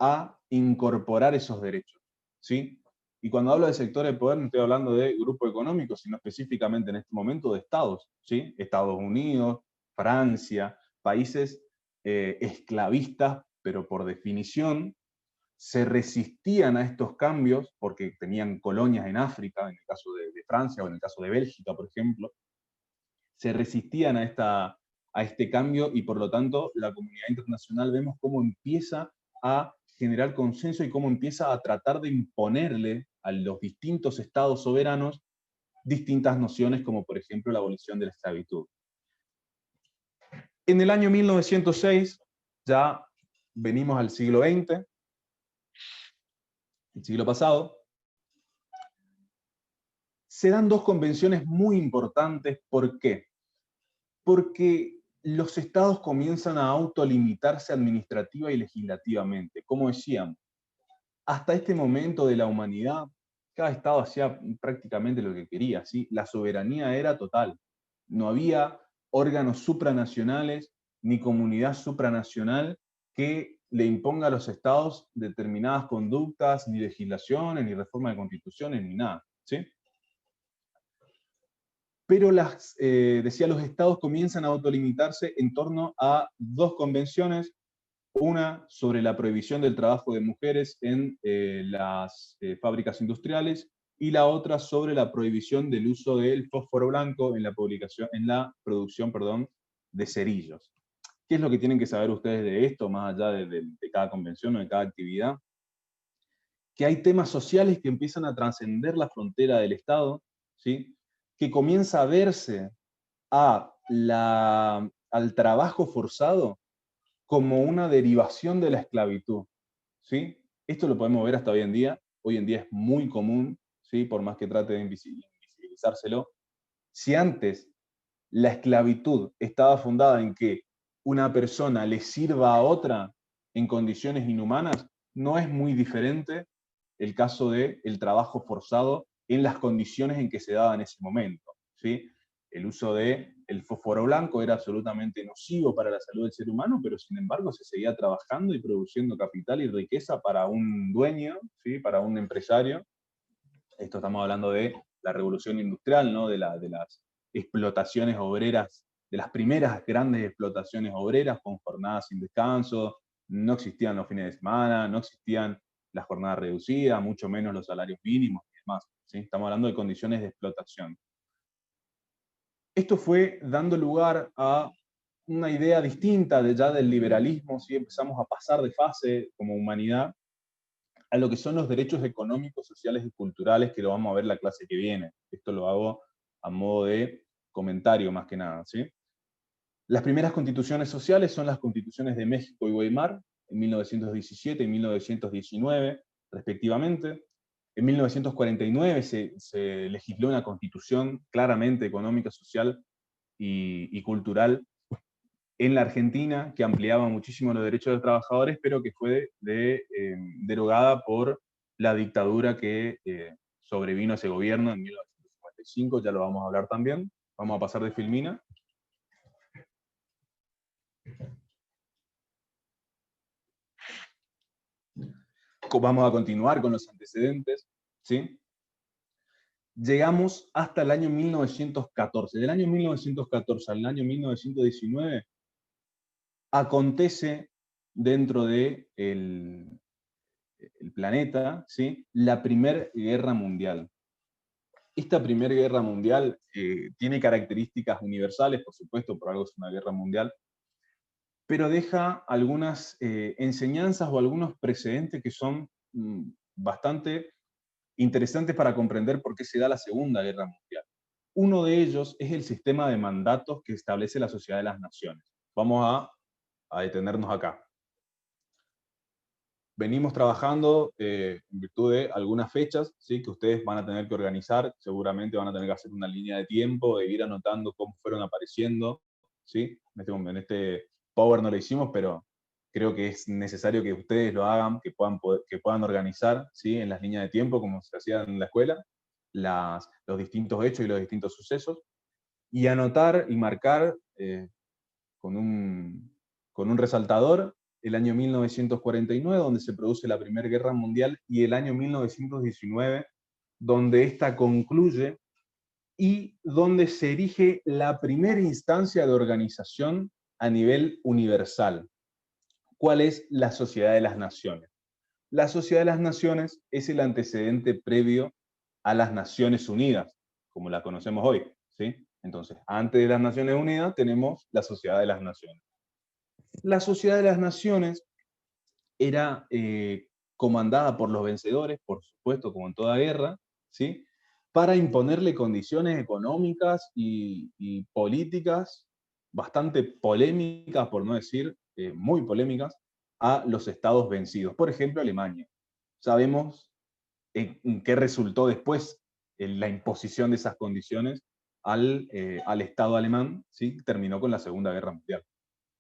a incorporar esos derechos, ¿sí? Y cuando hablo de sectores de poder no estoy hablando de grupos económicos, sino específicamente en este momento de estados, ¿sí? Estados Unidos, Francia, países esclavistas, pero por definición se resistían a estos cambios porque tenían colonias en África, en el caso de Francia o en el caso de Bélgica, por ejemplo, se resistían a este cambio, y por lo tanto la comunidad internacional vemos cómo empieza a generar consenso y cómo empieza a tratar de imponerle a los distintos estados soberanos distintas nociones, como por ejemplo la abolición de la esclavitud. En el año 1906, ya venimos al siglo XX, el siglo pasado, se dan dos convenciones muy importantes. ¿Por qué? Porque los estados comienzan a autolimitarse administrativa y legislativamente. Como decíamos, hasta este momento de la humanidad, cada estado hacía prácticamente lo que quería, ¿sí? La soberanía era total. No había órganos supranacionales ni comunidad supranacional que le imponga a los estados determinadas conductas, ni legislaciones, ni reforma de constituciones, ni nada, ¿sí? Pero decía, los estados comienzan a autolimitarse en torno a dos convenciones, una sobre la prohibición del trabajo de mujeres en las fábricas industriales, y la otra sobre la prohibición del uso del fósforo blanco en la producción, de cerillos. ¿Qué es lo que tienen que saber ustedes de esto, más allá de cada convención o de cada actividad? Que hay temas sociales que empiezan a trascender la frontera del Estado, ¿sí? Que comienza a verse al trabajo forzado como una derivación de la esclavitud, ¿sí? Esto lo podemos ver hasta hoy en día. Hoy en día es muy común, ¿sí? Por más que trate de invisibilizárselo. Si antes la esclavitud estaba fundada en que una persona le sirva a otra en condiciones inhumanas, no es muy diferente el caso del trabajo forzado en las condiciones en que se daba en ese momento, ¿sí? El uso del fósforo blanco era absolutamente nocivo para la salud del ser humano, pero sin embargo se seguía trabajando y produciendo capital y riqueza para un dueño, ¿sí? Para un empresario. Esto estamos hablando de la revolución industrial, ¿no? De las explotaciones obreras, de las primeras grandes explotaciones obreras con jornadas sin descanso. No existían los fines de semana, no existían las jornadas reducidas, mucho menos los salarios mínimos y demás, ¿sí? Estamos hablando de condiciones de explotación. Esto fue dando lugar a una idea distinta ya del liberalismo, ¿sí? Empezamos a pasar de fase como humanidad a lo que son los derechos económicos, sociales y culturales, que lo vamos a ver la clase que viene. Esto lo hago a modo de comentario más que nada, ¿sí? Las primeras constituciones sociales son las constituciones de México y Weimar, en 1917 y 1919, respectivamente. En 1949 se legisló una constitución claramente económica, social y cultural en la Argentina, que ampliaba muchísimo los derechos de los trabajadores, pero que fue derogada por la dictadura que sobrevino a ese gobierno en 1955, ya lo vamos a hablar también. Vamos a pasar de Filmina. Vamos a continuar con los antecedentes, ¿sí? Llegamos hasta el año 1914. Del año 1914 al año 1919 acontece dentro de el planeta, ¿sí?, la Primera Guerra Mundial. Esta Primera Guerra Mundial tiene características universales, por supuesto, por algo es una guerra mundial, pero deja algunas enseñanzas o algunos precedentes que son bastante interesantes para comprender por qué se da la Segunda Guerra Mundial. Uno de ellos es el sistema de mandatos que establece la Sociedad de las Naciones. Vamos a detenernos acá. Venimos trabajando en virtud de algunas fechas, ¿sí?, que ustedes van a tener que organizar, seguramente van a tener que hacer una línea de tiempo, de ir anotando cómo fueron apareciendo, ¿sí? En este Power no lo hicimos, pero creo que es necesario que ustedes lo hagan, que puedan organizar, ¿sí?, en las líneas de tiempo, como se hacía en la escuela, los distintos hechos y los distintos sucesos, y anotar y marcar con un resaltador el año 1949, donde se produce la Primera Guerra Mundial, y el año 1919, donde ésta concluye y donde se erige la primera instancia de organización a nivel universal. ¿Cuál es la Sociedad de las Naciones? La Sociedad de las Naciones es el antecedente previo a las Naciones Unidas, como la conocemos hoy, ¿sí? Entonces, antes de las Naciones Unidas tenemos la Sociedad de las Naciones. La Sociedad de las Naciones era comandada por los vencedores, por supuesto, como en toda guerra, ¿sí?, para imponerle condiciones económicas y políticas bastante polémicas, por no decir muy polémicas, a los estados vencidos. Por ejemplo, Alemania. Sabemos en qué resultó después en la imposición de esas condiciones al Estado alemán, ¿sí?, terminó con la Segunda Guerra Mundial.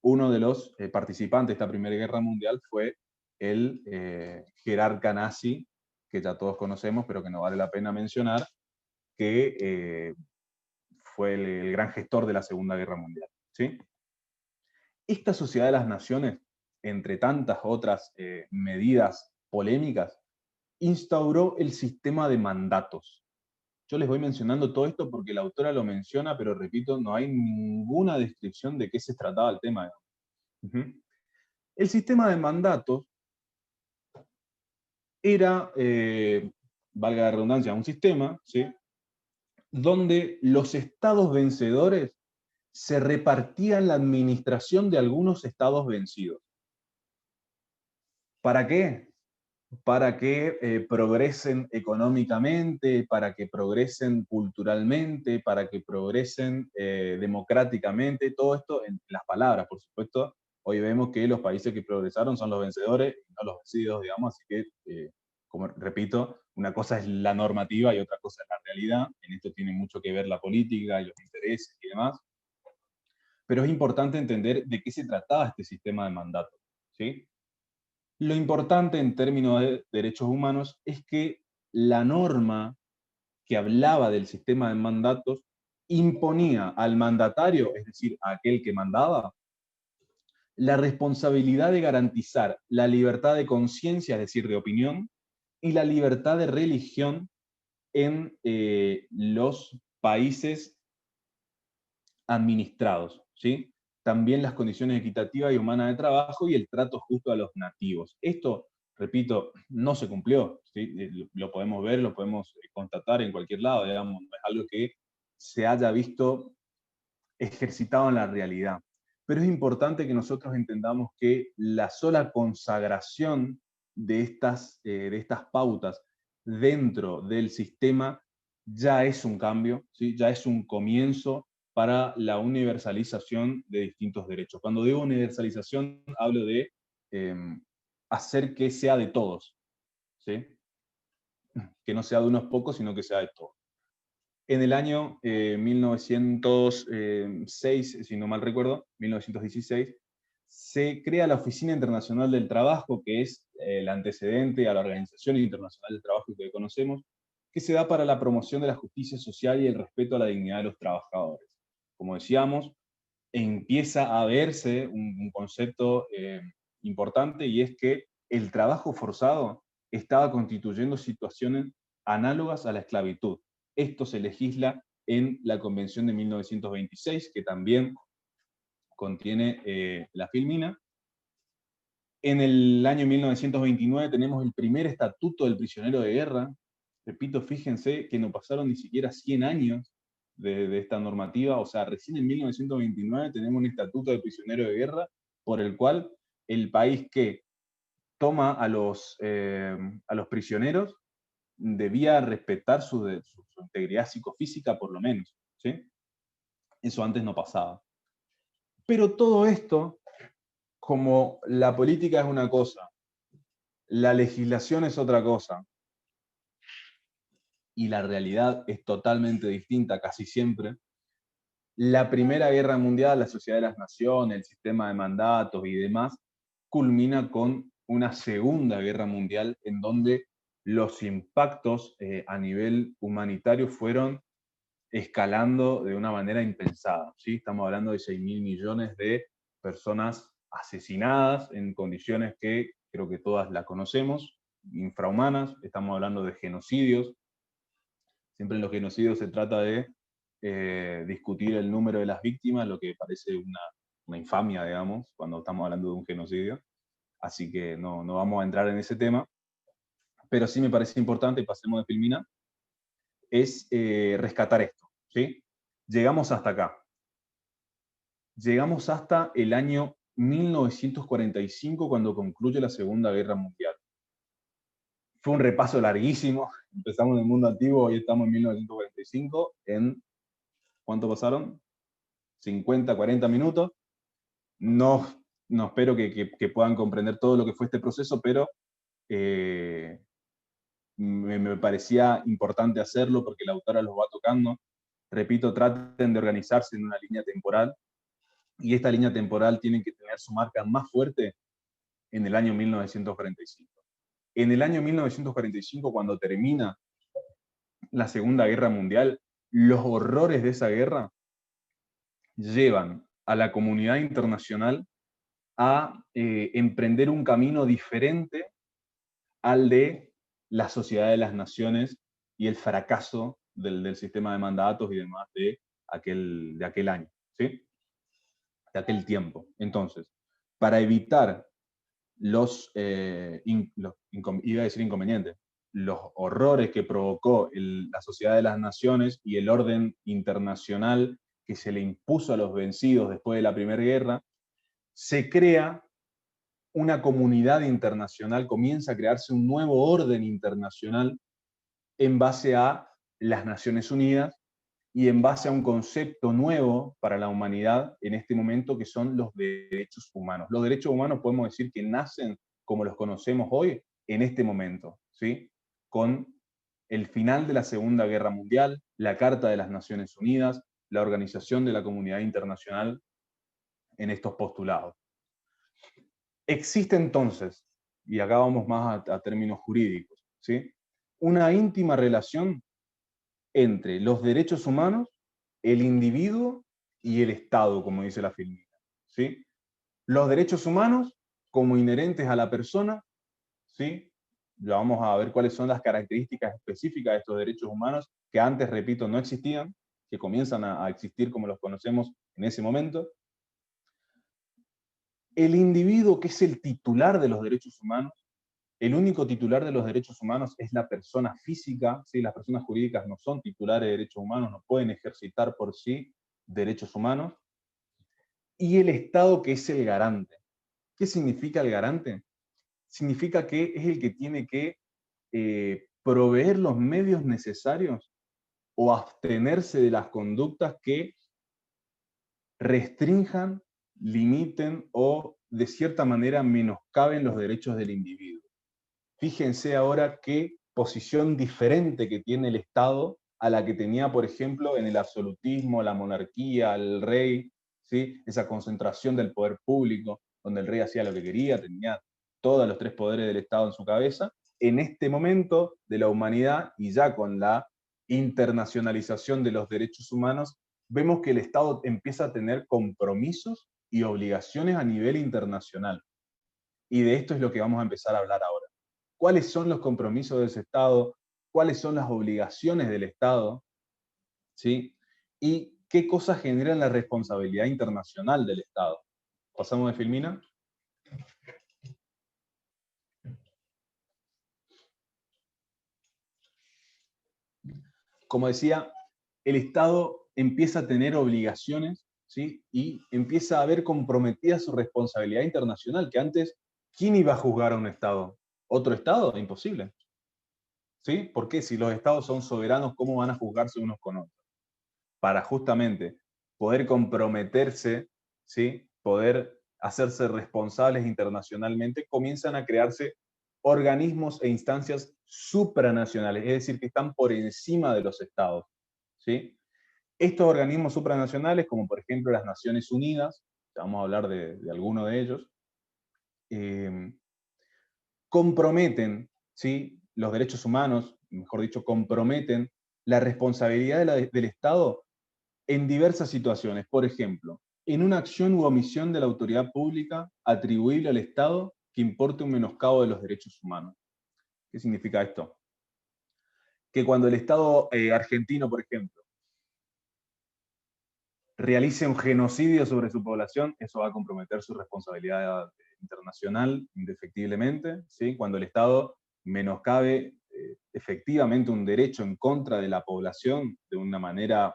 Uno de los participantes de esta Primera Guerra Mundial fue el jerarca nazi, que ya todos conocemos, pero que no vale la pena mencionar, que fue el gran gestor de la Segunda Guerra Mundial, ¿sí? Esta Sociedad de las Naciones, entre tantas otras medidas polémicas, instauró el sistema de mandatos. Yo les voy mencionando todo esto porque la autora lo menciona, pero repito, no hay ninguna descripción de qué se trataba el tema. El sistema de mandatos era, valga la redundancia, un sistema, ¿sí?, donde los estados vencedores se repartían la administración de algunos estados vencidos. ¿Para qué? Para que progresen económicamente, para que progresen culturalmente, para que progresen democráticamente, todo esto en las palabras, por supuesto. Hoy vemos que los países que progresaron son los vencedores y no los vencidos, digamos, así que, como repito, una cosa es la normativa y otra cosa es la realidad. En esto tiene mucho que ver la política y los intereses y demás. Pero es importante entender de qué se trataba este sistema de mandato, ¿sí? Lo importante en términos de derechos humanos es que la norma que hablaba del sistema de mandatos imponía al mandatario, es decir, a aquel que mandaba, la responsabilidad de garantizar la libertad de conciencia, es decir, de opinión, y la libertad de religión en los países administrados, ¿sí? También las condiciones equitativas y humanas de trabajo y el trato justo a los nativos. Esto, repito, no se cumplió, ¿sí? Lo podemos ver, lo podemos constatar en cualquier lado, digamos, no es algo que se haya visto ejercitado en la realidad. Pero es importante que nosotros entendamos que la sola consagración de estas pautas dentro del sistema ya es un cambio, ¿sí?, ya es un comienzo para la universalización de distintos derechos. Cuando digo universalización, hablo de hacer que sea de todos, ¿sí?, que no sea de unos pocos, sino que sea de todos. En el año 1906, si no mal recuerdo, 1916, se crea la Oficina Internacional del Trabajo, que es el antecedente a la Organización Internacional del Trabajo que conocemos, que se da para la promoción de la justicia social y el respeto a la dignidad de los trabajadores. Como decíamos, empieza a verse un concepto importante, y es que el trabajo forzado estaba constituyendo situaciones análogas a la esclavitud. Esto se legisla en la Convención de 1926, que también contiene la filmina. En el año 1929 tenemos el primer estatuto del prisionero de guerra. Repito, fíjense que no pasaron ni siquiera 100 años de esta normativa, o sea, recién en 1929 tenemos un estatuto del prisionero de guerra por el cual el país que toma a los prisioneros debía respetar su integridad psicofísica por lo menos, ¿sí? Eso antes no pasaba. Pero todo esto, como la política es una cosa, la legislación es otra cosa, y la realidad es totalmente distinta casi siempre, la Primera Guerra Mundial, la Sociedad de las Naciones, el sistema de mandatos y demás, culmina con una Segunda Guerra Mundial en donde los impactos a nivel humanitario fueron escalando de una manera impensada, ¿sí? Estamos hablando de 6.000 millones de personas asesinadas en condiciones que creo que todas las conocemos, infrahumanas. Estamos hablando de genocidios. Siempre en los genocidios se trata de discutir el número de las víctimas, lo que parece una infamia, digamos, cuando estamos hablando de un genocidio. Así que no vamos a entrar en ese tema, pero sí me parece importante, y pasemos de filmina, es rescatar esto, ¿sí? Llegamos hasta acá. Llegamos hasta el año 1945, cuando concluye la Segunda Guerra Mundial. Fue un repaso larguísimo. Empezamos en el mundo antiguo y estamos en 1945. ¿Cuánto pasaron? 50, 40 minutos. No espero que puedan comprender todo lo que fue este proceso, pero me parecía importante hacerlo porque la autora los va tocando. Repito, traten de organizarse en una línea temporal, y esta línea temporal tiene que tener su marca más fuerte en el año 1945. En el año 1945, cuando termina la Segunda Guerra Mundial, los horrores de esa guerra llevan a la comunidad internacional a emprender un camino diferente al de la Sociedad de las Naciones y el fracaso del sistema de mandatos y demás de aquel año, ¿sí? De aquel tiempo. Entonces, para evitar iba a decir inconvenientes, los horrores que provocó la Sociedad de las Naciones y el orden internacional que se le impuso a los vencidos después de la Primera Guerra, se crea una comunidad internacional, comienza a crearse un nuevo orden internacional en base a las Naciones Unidas y en base a un concepto nuevo para la humanidad en este momento, que son los derechos humanos. Los derechos humanos podemos decir que nacen como los conocemos hoy en este momento, ¿sí? Con el final de la Segunda Guerra Mundial, la Carta de las Naciones Unidas, la organización de la comunidad internacional en estos postulados. Existe entonces, y acá vamos más a términos jurídicos, ¿sí?, una íntima relación entre los derechos humanos, el individuo y el Estado, como dice la filmina, ¿sí? Los derechos humanos como inherentes a la persona, ¿sí? Ya vamos a ver cuáles son las características específicas de estos derechos humanos que antes, repito, no existían, que comienzan a existir como los conocemos en ese momento. El individuo, que es el titular de los derechos humanos, el único titular de los derechos humanos es la persona física, ¿sí? Las personas jurídicas no son titulares de derechos humanos, no pueden ejercitar por sí derechos humanos. Y el Estado, que es el garante. ¿Qué significa el garante? Significa que es el que tiene que proveer los medios necesarios o abstenerse de las conductas que restrinjan, limiten o de cierta manera menoscaben los derechos del individuo. Fíjense ahora qué posición diferente que tiene el Estado a la que tenía, por ejemplo, en el absolutismo, la monarquía, el rey, ¿sí? Esa concentración del poder público, donde el rey hacía lo que quería, tenía todos los tres poderes del Estado en su cabeza. En este momento de la humanidad, y ya con la internacionalización de los derechos humanos, vemos que el Estado empieza a tener compromisos y obligaciones a nivel internacional. Y de esto es lo que vamos a empezar a hablar ahora. ¿Cuáles son los compromisos de ese Estado? ¿Cuáles son las obligaciones del Estado? ¿Sí? ¿Y qué cosas generan la responsabilidad internacional del Estado? ¿Pasamos de Filmina? Como decía, el Estado empieza a tener obligaciones, ¿sí? Y empieza a ver comprometida su responsabilidad internacional, que antes, ¿quién iba a juzgar a un Estado? ¿Otro Estado? Imposible. ¿Sí? ¿Por qué? Si los Estados son soberanos, ¿cómo van a juzgarse unos con otros? Para justamente poder comprometerse, ¿sí? Poder hacerse responsables internacionalmente, comienzan a crearse organismos e instancias supranacionales, es decir, que están por encima de los estados, ¿sí? Estos organismos supranacionales, como por ejemplo las Naciones Unidas, vamos a hablar de alguno de ellos, comprometen, ¿sí? Los derechos humanos, mejor dicho, comprometen la responsabilidad del Estado en diversas situaciones. Por ejemplo, en una acción u omisión de la autoridad pública atribuible al Estado que importe un menoscabo de los derechos humanos. ¿Qué significa esto? Que cuando el Estado argentino, por ejemplo, realice un genocidio sobre su población, eso va a comprometer su responsabilidad internacional indefectiblemente, ¿sí? Cuando el Estado menoscabe efectivamente un derecho en contra de la población de una manera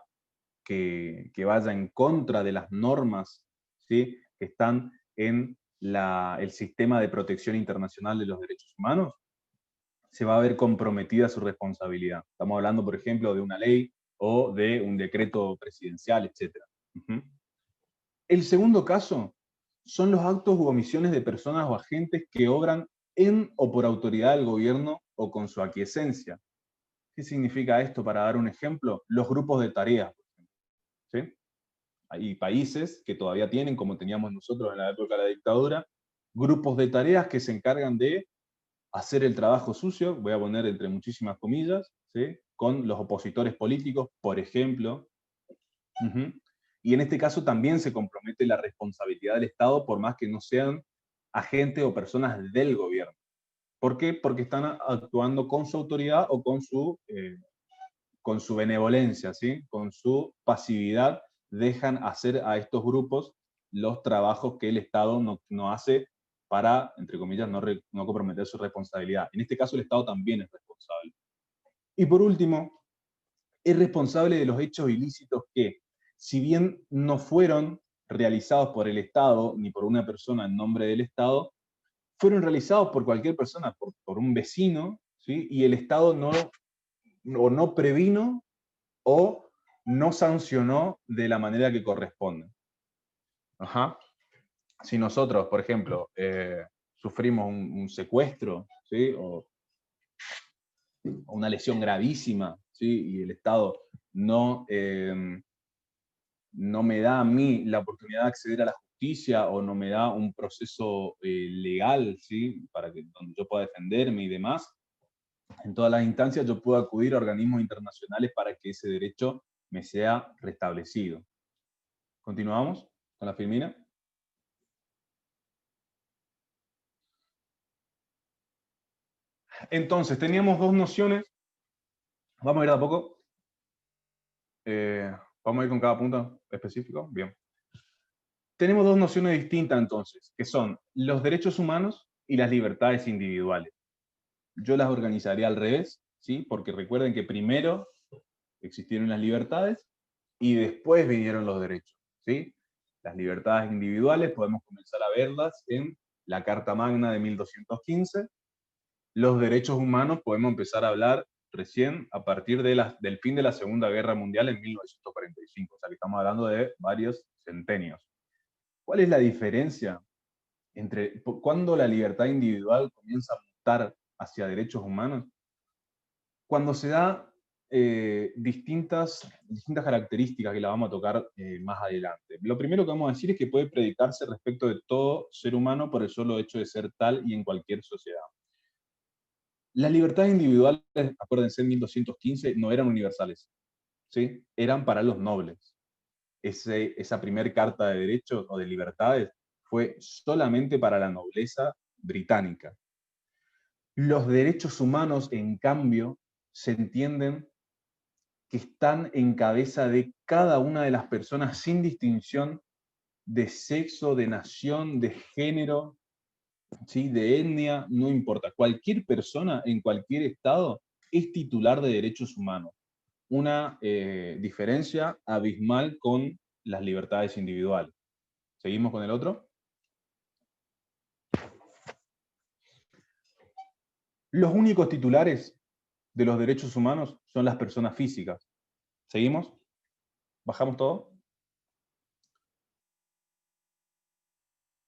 que vaya en contra de las normas, ¿sí? Que están en el sistema de protección internacional de los derechos humanos, se va a ver comprometida su responsabilidad. Estamos hablando, por ejemplo, de una ley o de un decreto presidencial, etc. El segundo caso son los actos u omisiones de personas o agentes que obran en o por autoridad del gobierno o con su aquiescencia. ¿Qué significa esto? Para dar un ejemplo, los grupos de tareas, ¿sí? Hay países que todavía tienen, como teníamos nosotros en la época de la dictadura, grupos de tareas que se encargan de hacer el trabajo sucio, voy a poner entre muchísimas comillas, ¿sí? Con los opositores políticos, por ejemplo. Y en este caso también se compromete la responsabilidad del Estado, por más que no sean agentes o personas del gobierno. ¿Por qué? Porque están actuando con su autoridad o con su benevolencia, ¿sí? Con su pasividad, dejan hacer a estos grupos los trabajos que el Estado no hace para, entre comillas, no comprometer su responsabilidad. En este caso el Estado también es responsable. Y por último, es responsable de los hechos ilícitos que, si bien no fueron realizados por el Estado ni por una persona en nombre del Estado, fueron realizados por cualquier persona, por un vecino, ¿sí? Y el Estado no previno o no sancionó de la manera que corresponde. Ajá. Si nosotros, por ejemplo, sufrimos un secuestro, ¿sí? O una lesión gravísima, ¿sí? Y el Estado no me da a mí la oportunidad de acceder a la justicia o no me da un proceso legal, ¿sí? Donde yo pueda defenderme y demás, en todas las instancias yo puedo acudir a organismos internacionales para que ese derecho me sea restablecido. ¿Continuamos con la Filmina? Entonces, teníamos dos nociones. Vamos a ir de a poco. Vamos a ir con cada punto específico. Bien. Tenemos dos nociones distintas entonces, que son los derechos humanos y las libertades individuales. Yo las organizaría al revés, ¿sí? Porque recuerden que primero existieron las libertades y después vinieron los derechos, ¿sí? Las libertades individuales podemos comenzar a verlas en la Carta Magna de 1215. Los derechos humanos podemos empezar a hablar recién a partir del fin de la Segunda Guerra Mundial en 1945, o sea que estamos hablando de varios centenios. ¿Cuál es la diferencia entre cuándo la libertad individual comienza a mutar hacia derechos humanos? Cuando se da distintas características que la vamos a tocar más adelante. Lo primero que vamos a decir es que puede predicarse respecto de todo ser humano por el solo hecho de ser tal y en cualquier sociedad. Las libertades individuales, acuérdense, en 1215 no eran universales, ¿sí? Eran para los nobles. esa primer carta de derechos o de libertades fue solamente para la nobleza británica. Los derechos humanos, en cambio, se entienden que están en cabeza de cada una de las personas sin distinción de sexo, de nación, de género, ¿sí? De etnia, no importa. Cualquier persona en cualquier estado es titular de derechos humanos. Una diferencia abismal con las libertades individuales. ¿Seguimos con el otro? Los únicos titulares de los derechos humanos son las personas físicas. ¿Seguimos? ¿Bajamos todo?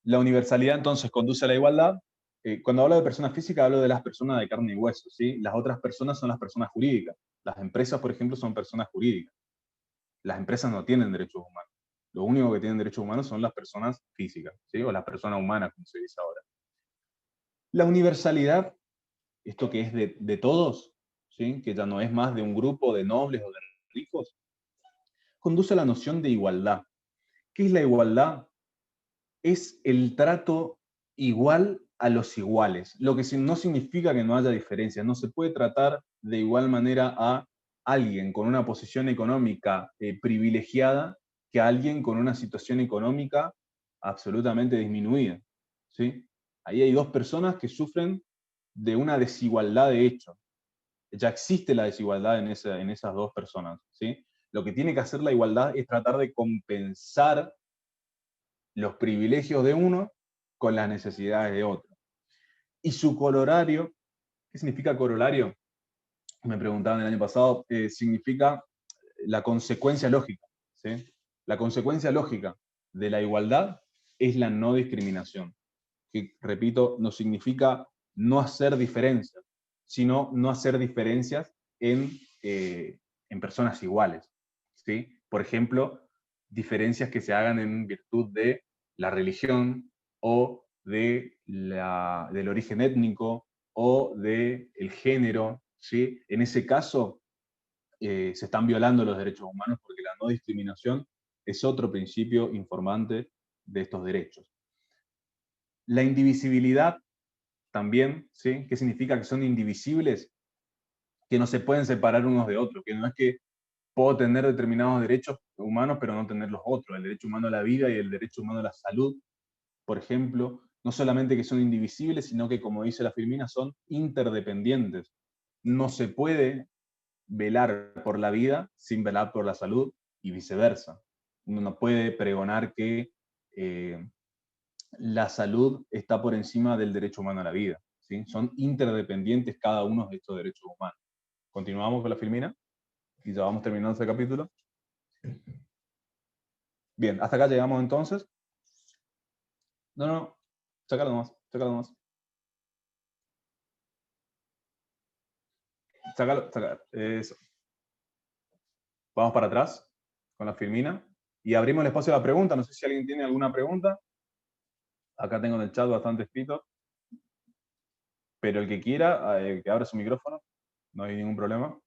La universalidad entonces conduce a la igualdad. Cuando hablo de personas físicas, hablo de las personas de carne y hueso, ¿sí? Las otras personas son las personas jurídicas. Las empresas, por ejemplo, son personas jurídicas. Las empresas no tienen derechos humanos. Lo único que tienen derechos humanos son las personas físicas, ¿sí? O las personas humanas, como se dice ahora. La universalidad, esto que es de todos, ¿sí? Que ya no es más de un grupo de nobles o de ricos, conduce a la noción de igualdad. ¿Qué es la igualdad? Es el trato igual a los iguales, lo que no significa que no haya diferencias. No se puede tratar de igual manera a alguien con una posición económica privilegiada que a alguien con una situación económica absolutamente disminuida, ¿sí? Ahí hay dos personas que sufren de una desigualdad de hecho. Ya existe la desigualdad en esas dos personas, ¿sí? Lo que tiene que hacer la igualdad es tratar de compensar los privilegios de uno con las necesidades de otro. Y su corolario, ¿qué significa corolario? Me preguntaban el año pasado, significa la consecuencia lógica, ¿sí? La consecuencia lógica de la igualdad es la no discriminación, que, repito, no significa no hacer diferencias, sino no hacer diferencias en personas iguales, ¿sí? Por ejemplo, diferencias que se hagan en virtud de la religión o del origen étnico o del género, ¿sí? En ese caso se están violando los derechos humanos porque la no discriminación es otro principio informante de estos derechos. La indivisibilidad también, ¿sí? ¿Qué significa? Que son indivisibles, que no se pueden separar unos de otros, que no es que puedo tener determinados derechos humanos pero no tener los otros, el derecho humano a la vida y el derecho humano a la salud, por ejemplo, no solamente que son indivisibles, sino que, como dice la Filmina, son interdependientes. No se puede velar por la vida sin velar por la salud y viceversa. Uno no puede pregonar que la salud está por encima del derecho humano a la vida, ¿sí? Son interdependientes cada uno de estos derechos humanos. Continuamos con la Filmina y ya vamos terminando este capítulo. Bien, hasta acá llegamos entonces. No, sácalo nomás, sácalo nomás. Sácalo, eso. Vamos para atrás con la Filmina y abrimos el espacio a la pregunta. No sé si alguien tiene alguna pregunta. Acá tengo en el chat bastante escrito. Pero el que quiera, que abra su micrófono, no hay ningún problema.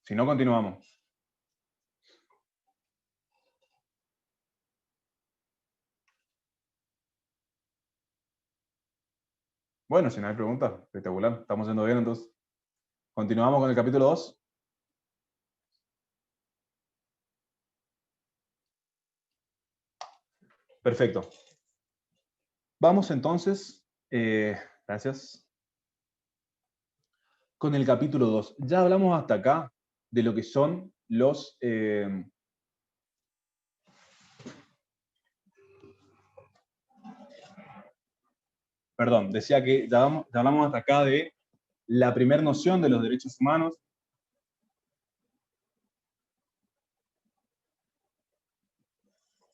Si no, continuamos. Bueno, si no hay preguntas, espectacular. Estamos yendo bien, entonces. Continuamos con el capítulo 2. Perfecto. Vamos entonces, gracias, con el capítulo 2. Ya hablamos hasta acá de lo que son los... perdón, decía que ya hablamos hasta acá de la primera noción de los derechos humanos.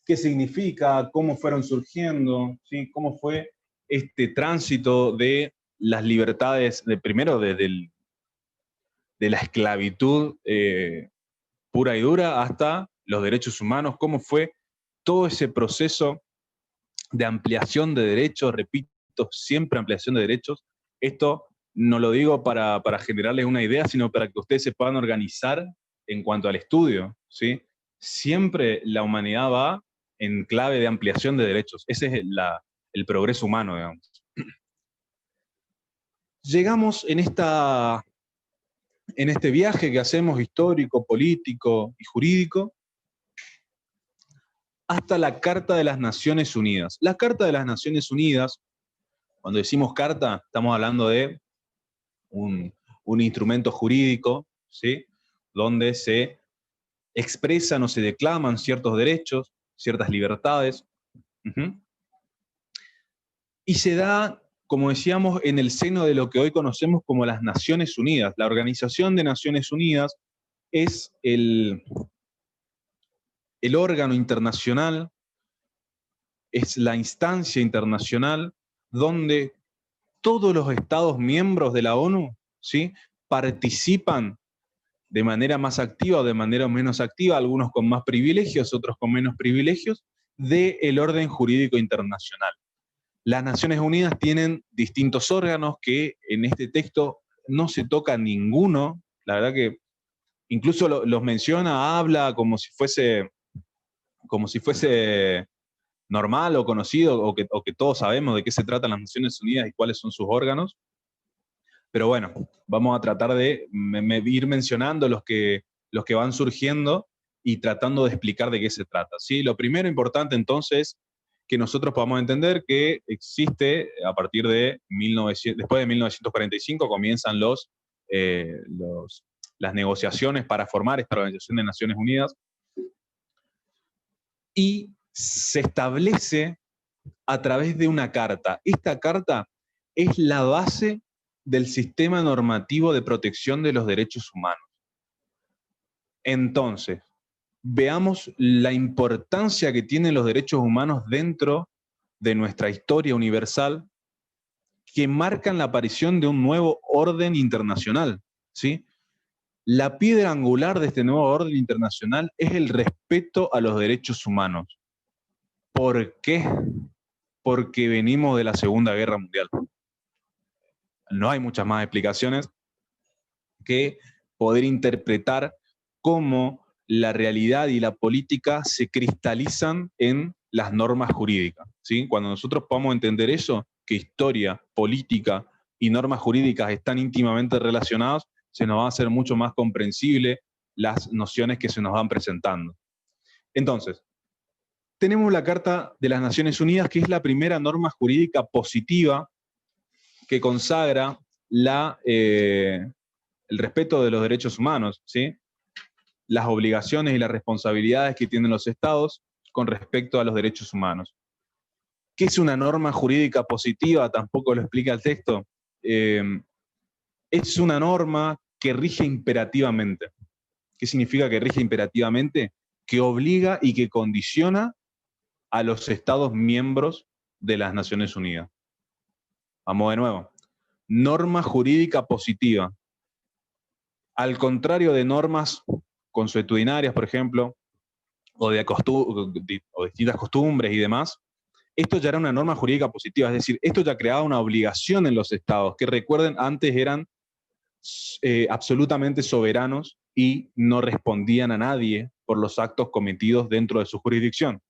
¿Qué significa? ¿Cómo fueron surgiendo? ¿Sí? ¿Cómo fue este tránsito de las libertades, primero de la esclavitud pura y dura hasta los derechos humanos? ¿Cómo fue todo ese proceso de ampliación de derechos? Repito, siempre ampliación de derechos. Esto no lo digo para generarles una idea, sino para que ustedes se puedan organizar en cuanto al estudio, ¿sí? Siempre la humanidad va en clave de ampliación de derechos. Ese es el progreso humano, digamos. Llegamos en este viaje que hacemos histórico, político y jurídico hasta la Carta de las Naciones Unidas. La Carta de las Naciones Unidas, cuando decimos carta, estamos hablando de un instrumento jurídico, ¿sí? Donde se expresan o se declaman ciertos derechos, ciertas libertades. Y se da, como decíamos, en el seno de lo que hoy conocemos como las Naciones Unidas. La Organización de Naciones Unidas es el órgano internacional, es la instancia internacional donde todos los Estados miembros de la ONU, ¿sí?, participan de manera más activa o de manera menos activa, algunos con más privilegios, otros con menos privilegios, del orden jurídico internacional. Las Naciones Unidas tienen distintos órganos que en este texto no se toca ninguno, la verdad que incluso los menciona, habla como si fuese normal o conocido, o que todos sabemos de qué se tratan las Naciones Unidas y cuáles son sus órganos. Pero bueno, vamos a tratar de ir mencionando los que van surgiendo y tratando de explicar de qué se trata, ¿sí? Lo primero importante entonces que nosotros podamos entender que existe a partir de después de 1945 comienzan las negociaciones para formar esta Organización de Naciones Unidas y se establece a través de una carta. Esta carta es la base del sistema normativo de protección de los derechos humanos. Entonces, veamos la importancia que tienen los derechos humanos dentro de nuestra historia universal, que marcan la aparición de un nuevo orden internacional, ¿sí? La piedra angular de este nuevo orden internacional es el respeto a los derechos humanos. ¿Por qué? Porque venimos de la Segunda Guerra Mundial. No hay muchas más explicaciones que poder interpretar cómo la realidad y la política se cristalizan en las normas jurídicas, ¿sí? Cuando nosotros podamos entender eso, que historia, política y normas jurídicas están íntimamente relacionados, se nos va a hacer mucho más comprensible las nociones que se nos van presentando. Entonces, tenemos la Carta de las Naciones Unidas, que es la primera norma jurídica positiva que consagra el respeto de los derechos humanos, ¿sí? Las obligaciones y las responsabilidades que tienen los estados con respecto a los derechos humanos. ¿Qué es una norma jurídica positiva? Tampoco lo explica el texto. Es una norma que rige imperativamente. ¿Qué significa que rige imperativamente? Que obliga y que condiciona a los estados miembros de las Naciones Unidas. Vamos de nuevo. Norma jurídica positiva. Al contrario de normas consuetudinarias, por ejemplo, o distintas costumbres y demás, esto ya era una norma jurídica positiva, es decir, esto ya creaba una obligación en los estados, que recuerden, antes eran absolutamente soberanos y no respondían a nadie por los actos cometidos dentro de su jurisdicción.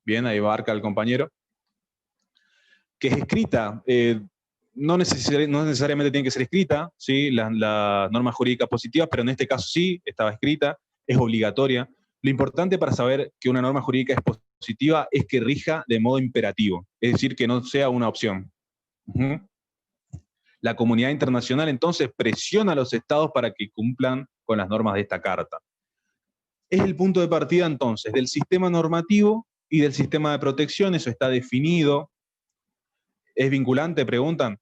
Bien, ahí abarca el compañero. Que es escrita, no necesariamente tiene que ser escrita, ¿sí? Las normas jurídicas positivas, pero en este caso sí, estaba escrita, es obligatoria. Lo importante para saber que una norma jurídica es positiva es que rija de modo imperativo, es decir, que no sea una opción. La comunidad internacional entonces presiona a los estados para que cumplan con las normas de esta carta. Es el punto de partida entonces del sistema normativo y del sistema de protección, eso está definido. ¿Es vinculante? Preguntan.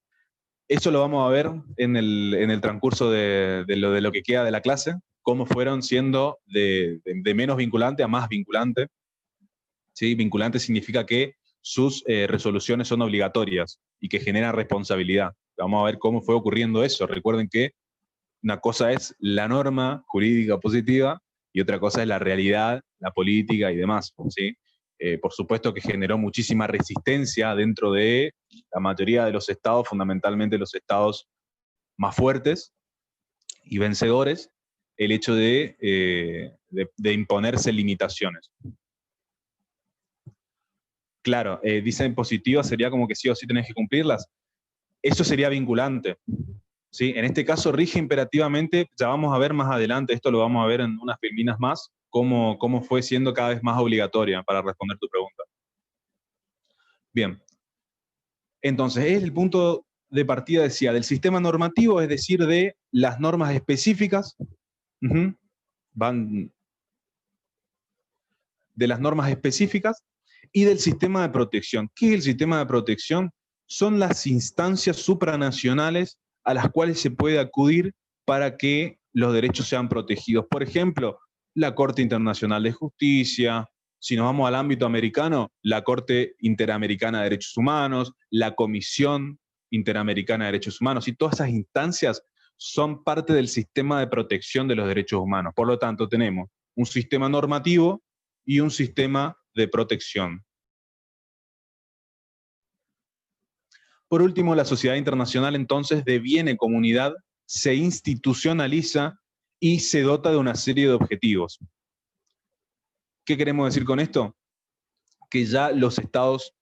Eso lo vamos a ver en el transcurso de lo que queda de la clase, cómo fueron siendo de menos vinculante a más vinculante. ¿Sí? Vinculante significa que sus resoluciones son obligatorias y que generan responsabilidad. Vamos a ver cómo fue ocurriendo eso. Recuerden que una cosa es la norma jurídica positiva y otra cosa es la realidad, la política y demás, ¿sí? Por supuesto que generó muchísima resistencia dentro de la mayoría de los estados, fundamentalmente los estados más fuertes, y vencedores el hecho de imponerse limitaciones. Claro, dicen positivas sería como que sí o sí tenés que cumplirlas. Eso sería vinculante. ¿Sí? En este caso rige imperativamente, ya vamos a ver más adelante, esto lo vamos a ver en unas filminas más, cómo fue siendo cada vez más obligatoria para responder tu pregunta. Bien. Entonces, es el punto de partida, decía, del sistema normativo, es decir, de las normas específicas, van de las normas específicas y del sistema de protección. ¿Qué es el sistema de protección? Son las instancias supranacionales a las cuales se puede acudir para que los derechos sean protegidos. Por ejemplo, la Corte Internacional de Justicia, si nos vamos al ámbito americano, la Corte Interamericana de Derechos Humanos, la Comisión Interamericana de Derechos Humanos, y todas esas instancias son parte del sistema de protección de los derechos humanos. Por lo tanto, tenemos un sistema normativo y un sistema de protección. Por último, la sociedad internacional entonces deviene comunidad, se institucionaliza y se dota de una serie de objetivos. ¿Qué queremos decir con esto? Que ya los estados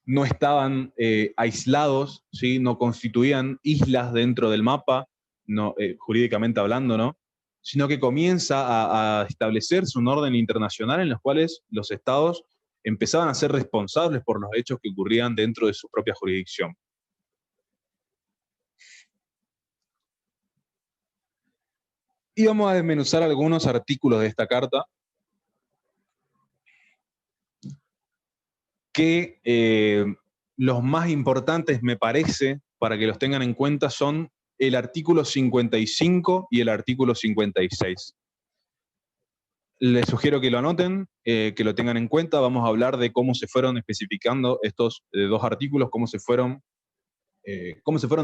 no estaban aislados, ¿sí? No constituían islas dentro del mapa, no, jurídicamente hablando, ¿no? Sino que comienza a establecerse un orden internacional en los cuales los estados empezaban a ser responsables por los hechos que ocurrían dentro de su propia jurisdicción. Y vamos a desmenuzar algunos artículos de esta carta que los más importantes, me parece, para que los tengan en cuenta, son el artículo 55 y el artículo 56. Les sugiero que lo anoten, que lo tengan en cuenta. Vamos a hablar de cómo se fueron especificando estos dos artículos, cómo se fueron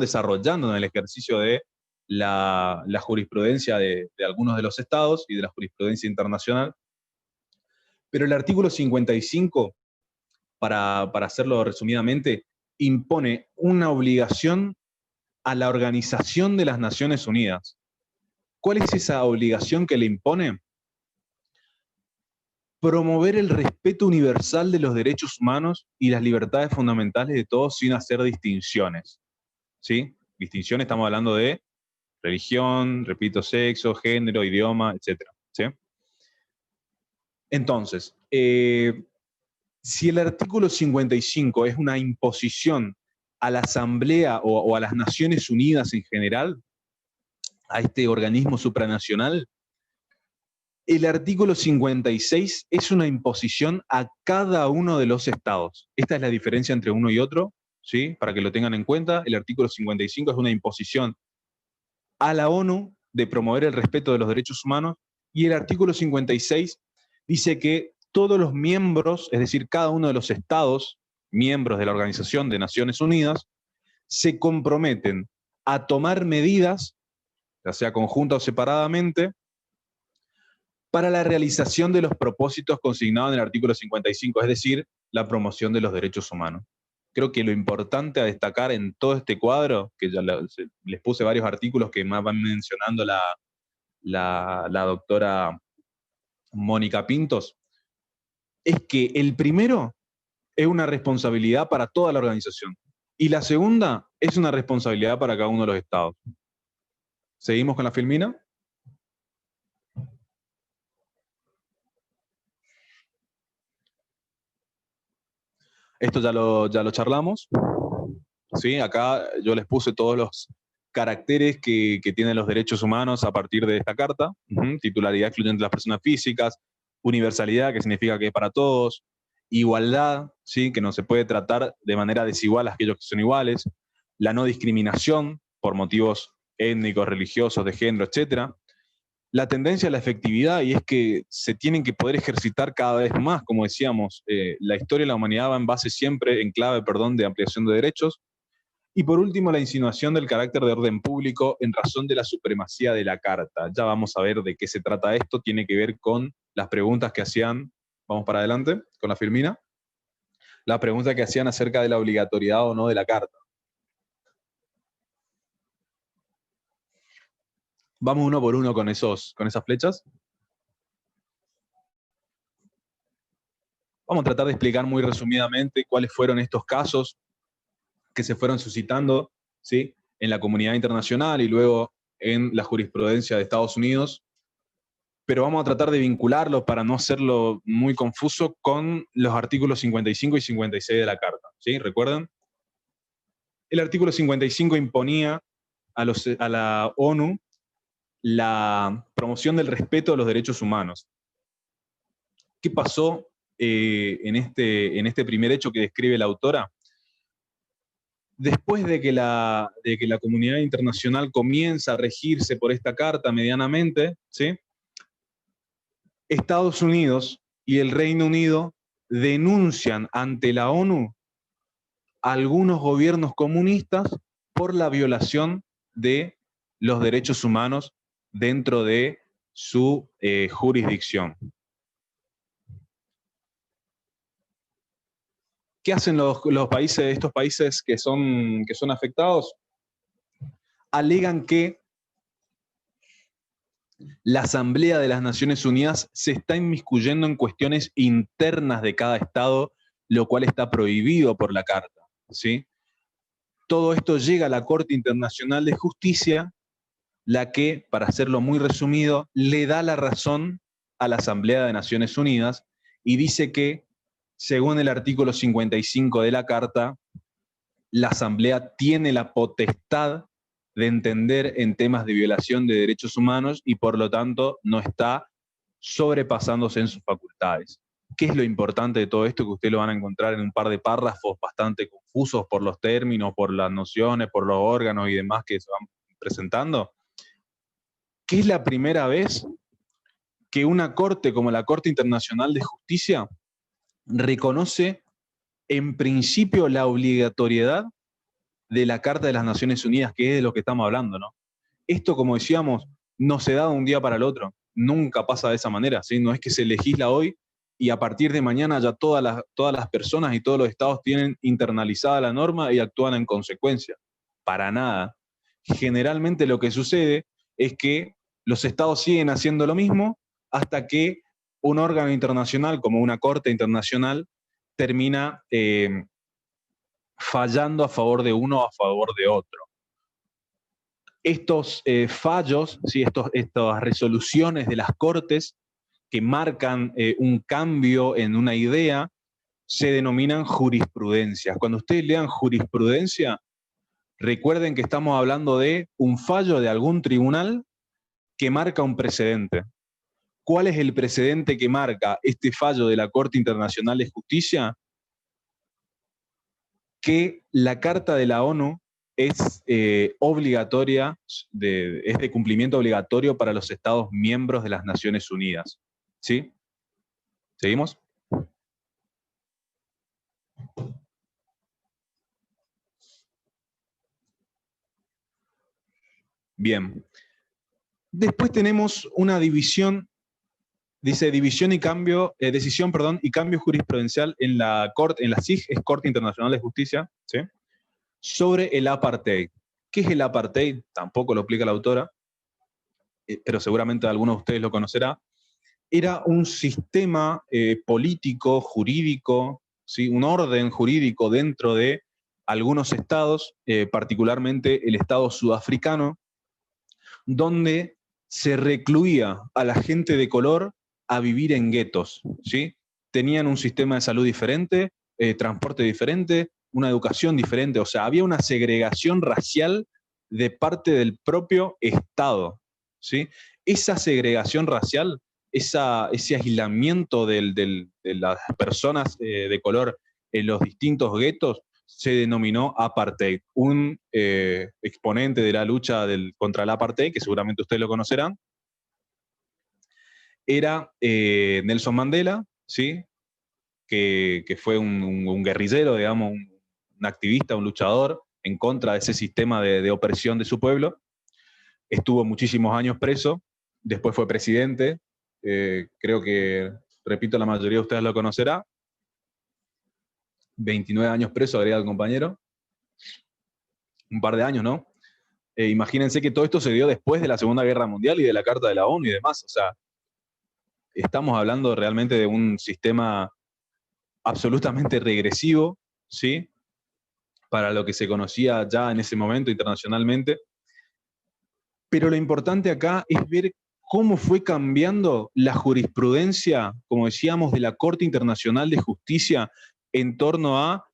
desarrollando en el ejercicio de la jurisprudencia de algunos de los estados y de la jurisprudencia internacional. Pero el artículo 55, para hacerlo resumidamente, impone una obligación a la Organización de las Naciones Unidas. ¿Cuál es esa obligación que le impone? Promover el respeto universal de los derechos humanos y las libertades fundamentales de todos sin hacer distinciones. ¿Sí? Distinciones, estamos hablando de religión, repito, sexo, género, idioma, etc. ¿Sí? Entonces, si el artículo 55 es una imposición a la Asamblea o a las Naciones Unidas en general, a este organismo supranacional, el artículo 56 es una imposición a cada uno de los estados. Esta es la diferencia entre uno y otro, ¿sí? Para que lo tengan en cuenta. El artículo 55 es una imposición a la ONU de promover el respeto de los derechos humanos, y el artículo 56 dice que todos los miembros, es decir, cada uno de los estados miembros de la Organización de Naciones Unidas, se comprometen a tomar medidas, ya sea conjunta o separadamente, para la realización de los propósitos consignados en el artículo 55, es decir, la promoción de los derechos humanos. Creo que lo importante a destacar en todo este cuadro, que ya les puse varios artículos que más van mencionando la doctora Mónica Pintos, es que el primero es una responsabilidad para toda la organización y la segunda es una responsabilidad para cada uno de los estados. ¿Seguimos con la filmina? Esto ya lo charlamos. ¿Sí? Acá yo les puse todos los caracteres que tienen los derechos humanos a partir de esta carta. Titularidad excluyente de las personas físicas, universalidad, que significa que es para todos, igualdad, ¿sí? Que no se puede tratar de manera desigual a aquellos que son iguales, la no discriminación por motivos étnicos, religiosos, de género, etc. La tendencia a la efectividad, y es que se tienen que poder ejercitar cada vez más, como decíamos, la historia de la humanidad va en base siempre, en clave, de ampliación de derechos. Y por último, la insinuación del carácter de orden público en razón de la supremacía de la Carta. Ya vamos a ver de qué se trata esto, tiene que ver con las preguntas que hacían, vamos para adelante, con la filmina, la pregunta que hacían acerca de la obligatoriedad o no de la Carta. Vamos uno por uno con esas flechas. Vamos a tratar de explicar muy resumidamente cuáles fueron estos casos que se fueron suscitando, ¿sí?, en la comunidad internacional y luego en la jurisprudencia de Estados Unidos, pero vamos a tratar de vincularlo para no hacerlo muy confuso con los artículos 55 y 56 de la Carta, ¿sí? ¿Recuerdan? El artículo 55 imponía a la ONU la promoción del respeto a los derechos humanos. ¿Qué pasó en este primer hecho que describe la autora? Después de que la comunidad internacional comienza a regirse por esta carta medianamente, ¿sí?, Estados Unidos y el Reino Unido denuncian ante la ONU a algunos gobiernos comunistas por la violación de los derechos humanos dentro de su jurisdicción. ¿Qué hacen estos países que son afectados? Alegan que la Asamblea de las Naciones Unidas se está inmiscuyendo en cuestiones internas de cada Estado, lo cual está prohibido por la Carta, ¿sí? Todo esto llega a la Corte Internacional de Justicia, la que, para hacerlo muy resumido, le da la razón a la Asamblea de Naciones Unidas y dice que, según el artículo 55 de la Carta, la Asamblea tiene la potestad de entender en temas de violación de derechos humanos y por lo tanto no está sobrepasándose en sus facultades. ¿Qué es lo importante de todo esto? Que ustedes lo van a encontrar en un par de párrafos bastante confusos por los términos, por las nociones, por los órganos y demás que se van presentando. Que es la primera vez que una corte como la Corte Internacional de Justicia reconoce en principio la obligatoriedad de la Carta de las Naciones Unidas, que es de lo que estamos hablando, ¿no? Esto, como decíamos, no se da de un día para el otro, nunca pasa de esa manera, ¿sí? No es que se legisla hoy y a partir de mañana ya todas las personas y todos los estados tienen internalizada la norma y actúan en consecuencia. Para nada. Generalmente lo que sucede es que los estados siguen haciendo lo mismo hasta que un órgano internacional, como una corte internacional, termina fallando a favor de uno o a favor de otro. Estos fallos, ¿sí?, estas resoluciones de las cortes que marcan un cambio en una idea, se denominan jurisprudencias. Cuando ustedes lean jurisprudencia, recuerden que estamos hablando de un fallo de algún tribunal que marca un precedente. ¿Cuál es el precedente que marca este fallo de la Corte Internacional de Justicia? Que la Carta de la ONU es obligatoria, es de cumplimiento obligatorio para los Estados miembros de las Naciones Unidas. ¿Sí? ¿Seguimos? Bien. Después tenemos una división, dice decisión y cambio jurisprudencial en la CIJ, es Corte Internacional de Justicia, ¿sí?, sobre el apartheid. ¿Qué es el apartheid? Tampoco lo explica la autora, pero seguramente alguno de ustedes lo conocerá. Era un sistema político, jurídico, ¿sí?, un orden jurídico dentro de algunos estados, particularmente el estado sudafricano, donde se recluía a la gente de color a vivir en guetos, ¿sí? Tenían un sistema de salud diferente, transporte diferente, una educación diferente, o sea, había una segregación racial de parte del propio Estado, ¿sí? Esa segregación racial, ese aislamiento de las personas de color en los distintos guetos, se denominó apartheid. Un exponente de la lucha contra el apartheid, que seguramente ustedes lo conocerán, era Nelson Mandela, ¿sí?, que fue un guerrillero, digamos, un activista, un luchador en contra de ese sistema de opresión de su pueblo. Estuvo muchísimos años preso, después fue presidente, creo que, repito, la mayoría de ustedes lo conocerá. 29 años preso, agrega el compañero. Un par de años, ¿no? imagínense que todo esto se dio después de la Segunda Guerra Mundial y de la Carta de la ONU y demás. O sea, estamos hablando realmente de un sistema absolutamente regresivo, ¿sí? Para lo que se conocía ya en ese momento internacionalmente. Pero lo importante acá es ver cómo fue cambiando la jurisprudencia, como decíamos, de la Corte Internacional de Justicia en torno a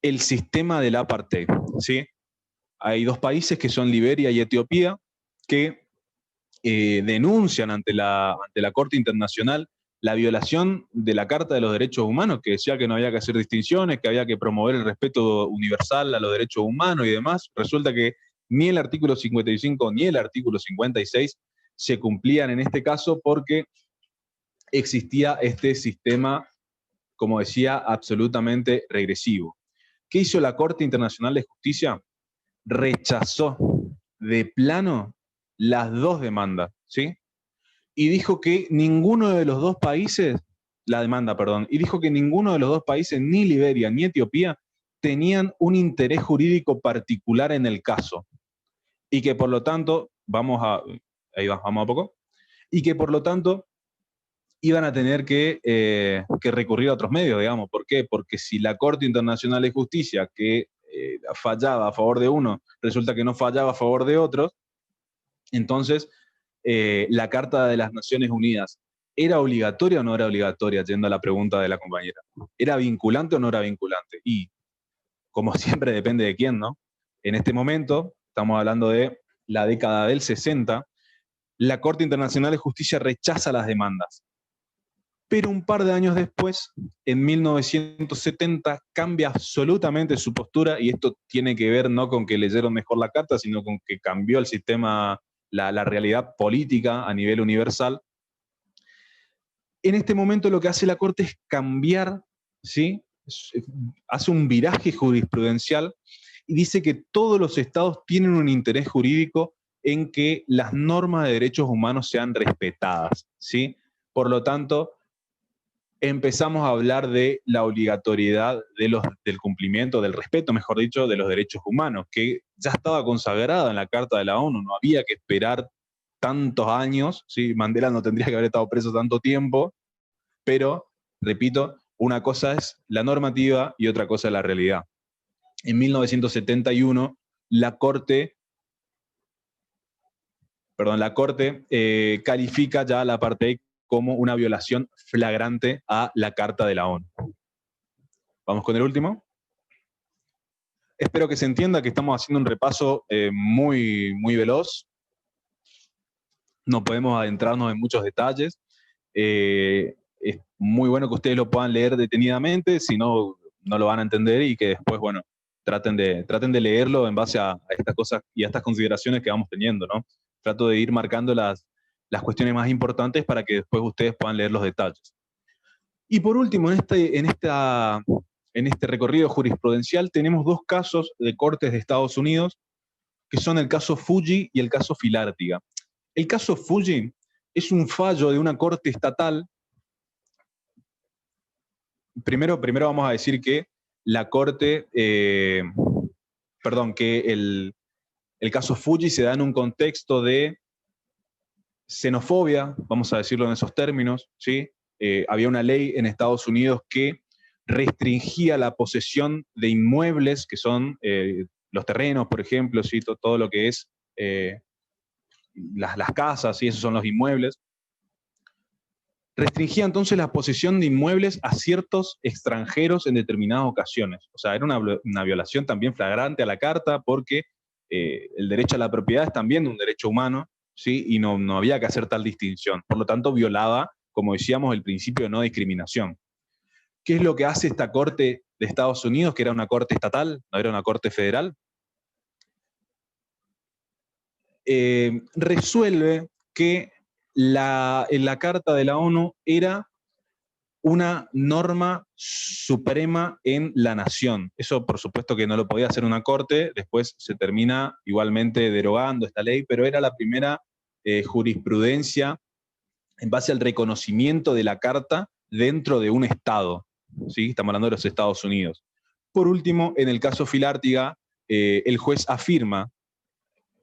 el sistema del apartheid, ¿sí? Hay dos países que son Liberia y Etiopía que denuncian ante la Corte Internacional la violación de la Carta de los Derechos Humanos, que decía que no había que hacer distinciones, que había que promover el respeto universal a los derechos humanos y demás. Resulta que ni el artículo 55 ni el artículo 56 se cumplían en este caso porque existía este sistema, como decía, absolutamente regresivo. ¿Qué hizo la Corte Internacional de Justicia? Rechazó de plano las dos demandas, ¿sí? Y dijo que ninguno de los dos países, y dijo que ninguno de los dos países, ni Liberia ni Etiopía, tenían un interés jurídico particular en el caso. Y que por lo tanto, vamos a poco, y que por lo tanto iban a tener que recurrir a otros medios, digamos. ¿Por qué? Porque si la Corte Internacional de Justicia, que fallaba a favor de uno, resulta que no fallaba a favor de otros, entonces la Carta de las Naciones Unidas, ¿era obligatoria o no era obligatoria? Yendo a la pregunta de la compañera. ¿Era vinculante o no era vinculante? Y, como siempre, depende de quién, ¿no? En este momento, estamos hablando de la década del 60, la Corte Internacional de Justicia rechaza las demandas. Pero un par de años después, en 1970, cambia absolutamente su postura, y esto tiene que ver no con que leyeron mejor la carta, sino con que cambió el sistema, la realidad política a nivel universal. En este momento lo que hace la Corte es cambiar, ¿sí? Hace un viraje jurisprudencial y dice que todos los estados tienen un interés jurídico en que las normas de derechos humanos sean respetadas, ¿sí? Por lo tanto, empezamos a hablar de la obligatoriedad del cumplimiento, del respeto, mejor dicho, de los derechos humanos, que ya estaba consagrada en la Carta de la ONU, no había que esperar tantos años, ¿sí? Mandela no tendría que haber estado preso tanto tiempo, pero, repito, una cosa es la normativa y otra cosa es la realidad. En 1971, la Corte califica ya la apartheid como una violación flagrante a la Carta de la ONU. Vamos con el último. Espero que se entienda que estamos haciendo un repaso muy, muy veloz. No podemos adentrarnos en muchos detalles. Es muy bueno que ustedes lo puedan leer detenidamente, si no, no lo van a entender, y que después, bueno, traten de leerlo en base a estas cosas y a estas consideraciones que vamos teniendo, ¿no? Trato de ir marcando las cuestiones más importantes para que después ustedes puedan leer los detalles. Y por último, en este recorrido jurisprudencial tenemos dos casos de cortes de Estados Unidos, que son el caso Fuji y el caso Filártiga. El caso Fuji es un fallo de una corte estatal. Primero vamos a decir que la corte, que el caso Fuji se da en un contexto de xenofobia, vamos a decirlo en esos términos, ¿sí? Había una ley en Estados Unidos que restringía la posesión de inmuebles, que son los terrenos, por ejemplo, ¿sí? Todo lo que es las casas, ¿sí? Esos son los inmuebles. Restringía entonces la posesión de inmuebles a ciertos extranjeros en determinadas ocasiones. O sea, era una violación también flagrante a la Carta, porque el derecho a la propiedad es también un derecho humano, ¿sí? Y no había que hacer tal distinción. Por lo tanto, violaba, como decíamos, el principio de no discriminación. ¿Qué es lo que hace esta Corte de Estados Unidos, que era una corte estatal, no era una corte federal? Resuelve que la Carta de la ONU era una norma suprema en la nación. Eso, por supuesto, que no lo podía hacer una corte, después se termina igualmente derogando esta ley, pero era la primera jurisprudencia en base al reconocimiento de la Carta dentro de un Estado, ¿sí? Estamos hablando de los Estados Unidos. Por último, en el caso Filártiga, el juez afirma,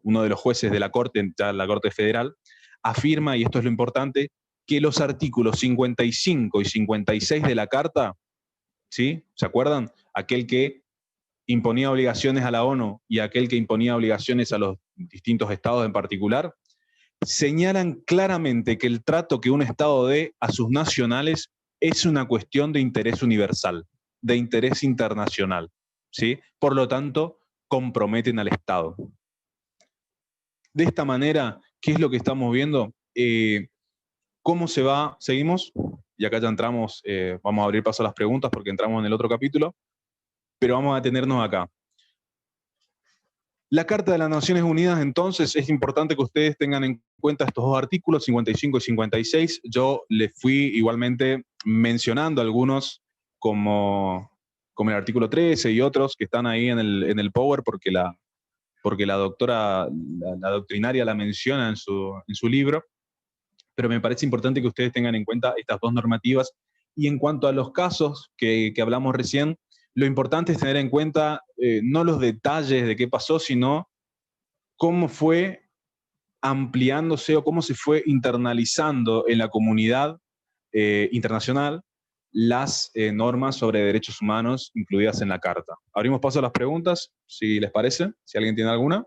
uno de los jueces de la Corte, ya la Corte Federal, afirma, y esto es lo importante, que los artículos 55 y 56 de la Carta, ¿sí? ¿Se acuerdan? Aquel que imponía obligaciones a la ONU y aquel que imponía obligaciones a los distintos estados en particular, señalan claramente que el trato que un estado dé a sus nacionales es una cuestión de interés universal, de interés internacional, ¿sí? Por lo tanto, comprometen al Estado. De esta manera, ¿qué es lo que estamos viendo? ¿Cómo se va? ¿Seguimos? Y acá ya entramos, vamos a abrir paso a las preguntas porque entramos en el otro capítulo, pero vamos a detenernos acá. La Carta de las Naciones Unidas, entonces, es importante que ustedes tengan en cuenta estos dos artículos, 55 y 56. Yo les fui igualmente mencionando algunos como el artículo 13 y otros que están ahí en el Power porque la doctora, la doctrinaria la menciona en su libro, pero me parece importante que ustedes tengan en cuenta estas dos normativas. Y en cuanto a los casos que hablamos recién, lo importante es tener en cuenta no los detalles de qué pasó, sino cómo fue ampliándose o cómo se fue internalizando en la comunidad internacional las normas sobre derechos humanos incluidas en la Carta. Abrimos paso a las preguntas, si les parece, si alguien tiene alguna.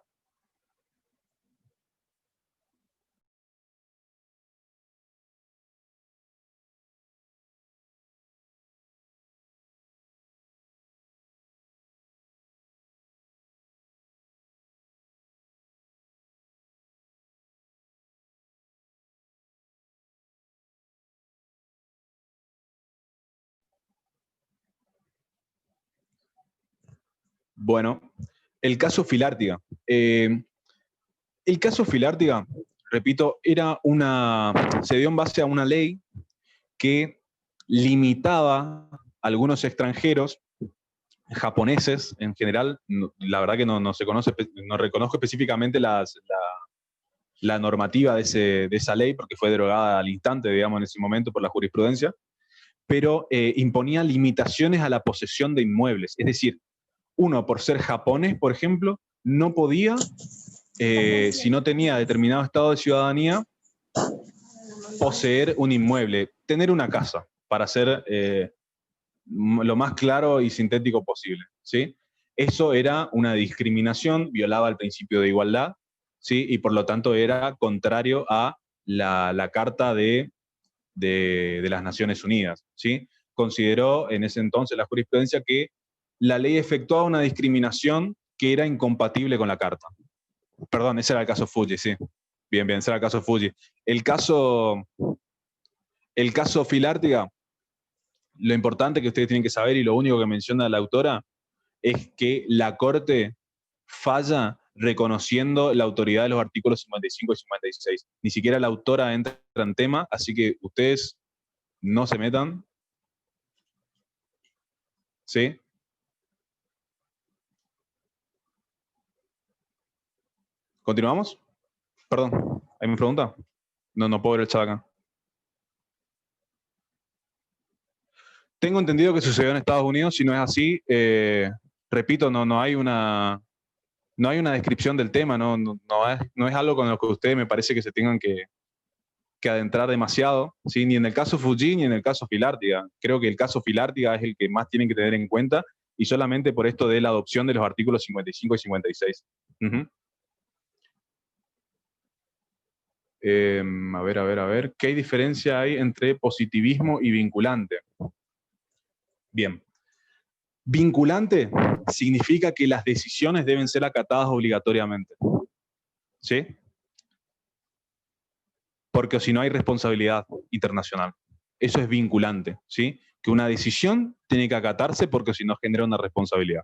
Bueno, el caso Filártiga. El caso Filártiga, repito, se dio en base a una ley que limitaba a algunos extranjeros, japoneses en general, la verdad que no se conoce, no reconozco específicamente la normativa de esa ley, porque fue derogada al instante, digamos, en ese momento por la jurisprudencia, pero imponía limitaciones a la posesión de inmuebles. Es decir, uno, por ser japonés, por ejemplo, no podía, si no tenía determinado estado de ciudadanía, poseer un inmueble, tener una casa, para ser lo más claro y sintético posible, ¿sí? Eso era una discriminación, violaba el principio de igualdad, ¿sí? Y por lo tanto era contrario a la Carta de las Naciones Unidas, ¿sí? Consideró en ese entonces la jurisprudencia que la ley efectuaba una discriminación que era incompatible con la Carta. Perdón, ese era el caso Fuji, sí. Bien, ese era el caso Fuji. El caso Filártiga, lo importante que ustedes tienen que saber y lo único que menciona la autora es que la Corte falla reconociendo la autoridad de los artículos 55 y 56. Ni siquiera la autora entra en tema, así que ustedes no se metan. ¿Sí? ¿Continuamos? Perdón, ¿hay mi pregunta? No puedo ver el chat acá. Tengo entendido que sucedió en Estados Unidos, si no es así, repito, no hay una descripción del tema, no es algo con lo que ustedes me parece que se tengan que adentrar demasiado, ¿sí? Ni en el caso Fuji ni en el caso Filártiga. Creo que el caso Filártiga es el que más tienen que tener en cuenta y solamente por esto de la adopción de los artículos 55 y 56. A ver. ¿Qué diferencia hay entre positivismo y vinculante? Bien. Vinculante significa que las decisiones deben ser acatadas obligatoriamente. ¿Sí? Porque si no hay responsabilidad internacional. Eso es vinculante, ¿sí? Que una decisión tiene que acatarse porque si no genera una responsabilidad.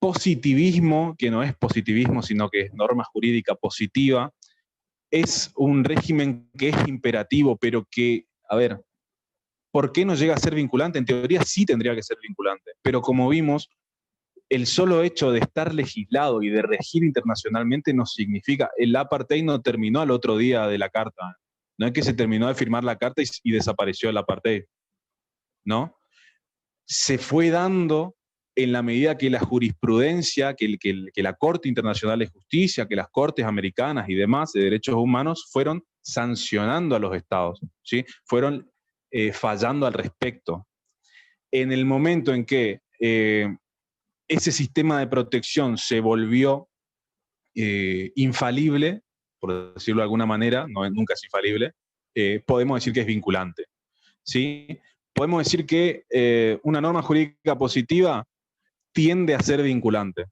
Positivismo, que no es positivismo, sino que es norma jurídica positiva, es un régimen que es imperativo, pero que, a ver, ¿por qué no llega a ser vinculante? En teoría sí tendría que ser vinculante, pero como vimos, el solo hecho de estar legislado y de regir internacionalmente no significa, el apartheid no terminó al otro día de la carta, no es que se terminó de firmar la carta y desapareció el apartheid, ¿no? Se fue dando en la medida que la jurisprudencia, que la Corte Internacional de Justicia, que las Cortes Americanas y demás de Derechos Humanos fueron sancionando a los estados, ¿sí? Fueron fallando al respecto. En el momento en que ese sistema de protección se volvió infalible, por decirlo de alguna manera, nunca es infalible, podemos decir que es vinculante, ¿sí? Podemos decir que una norma jurídica positiva tiende a ser vinculante.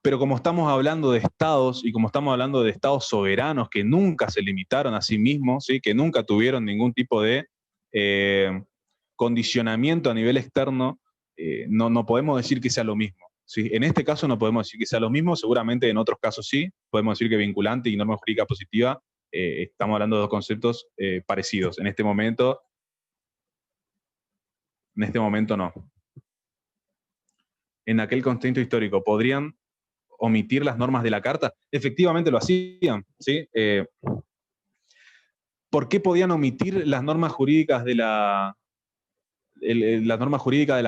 Pero como estamos hablando de estados y como estamos hablando de estados soberanos que nunca se limitaron a sí mismos, ¿sí? Que nunca tuvieron ningún tipo de condicionamiento a nivel externo, no podemos decir que sea lo mismo, ¿sí? En este caso no podemos decir que sea lo mismo, seguramente en otros casos sí, podemos decir que vinculante y norma jurídica positiva, estamos hablando de dos conceptos parecidos. En este momento no. En aquel contexto histórico, ¿podrían omitir las normas de la Carta? Efectivamente lo hacían, ¿sí? ¿Por qué podían omitir las normas jurídicas de la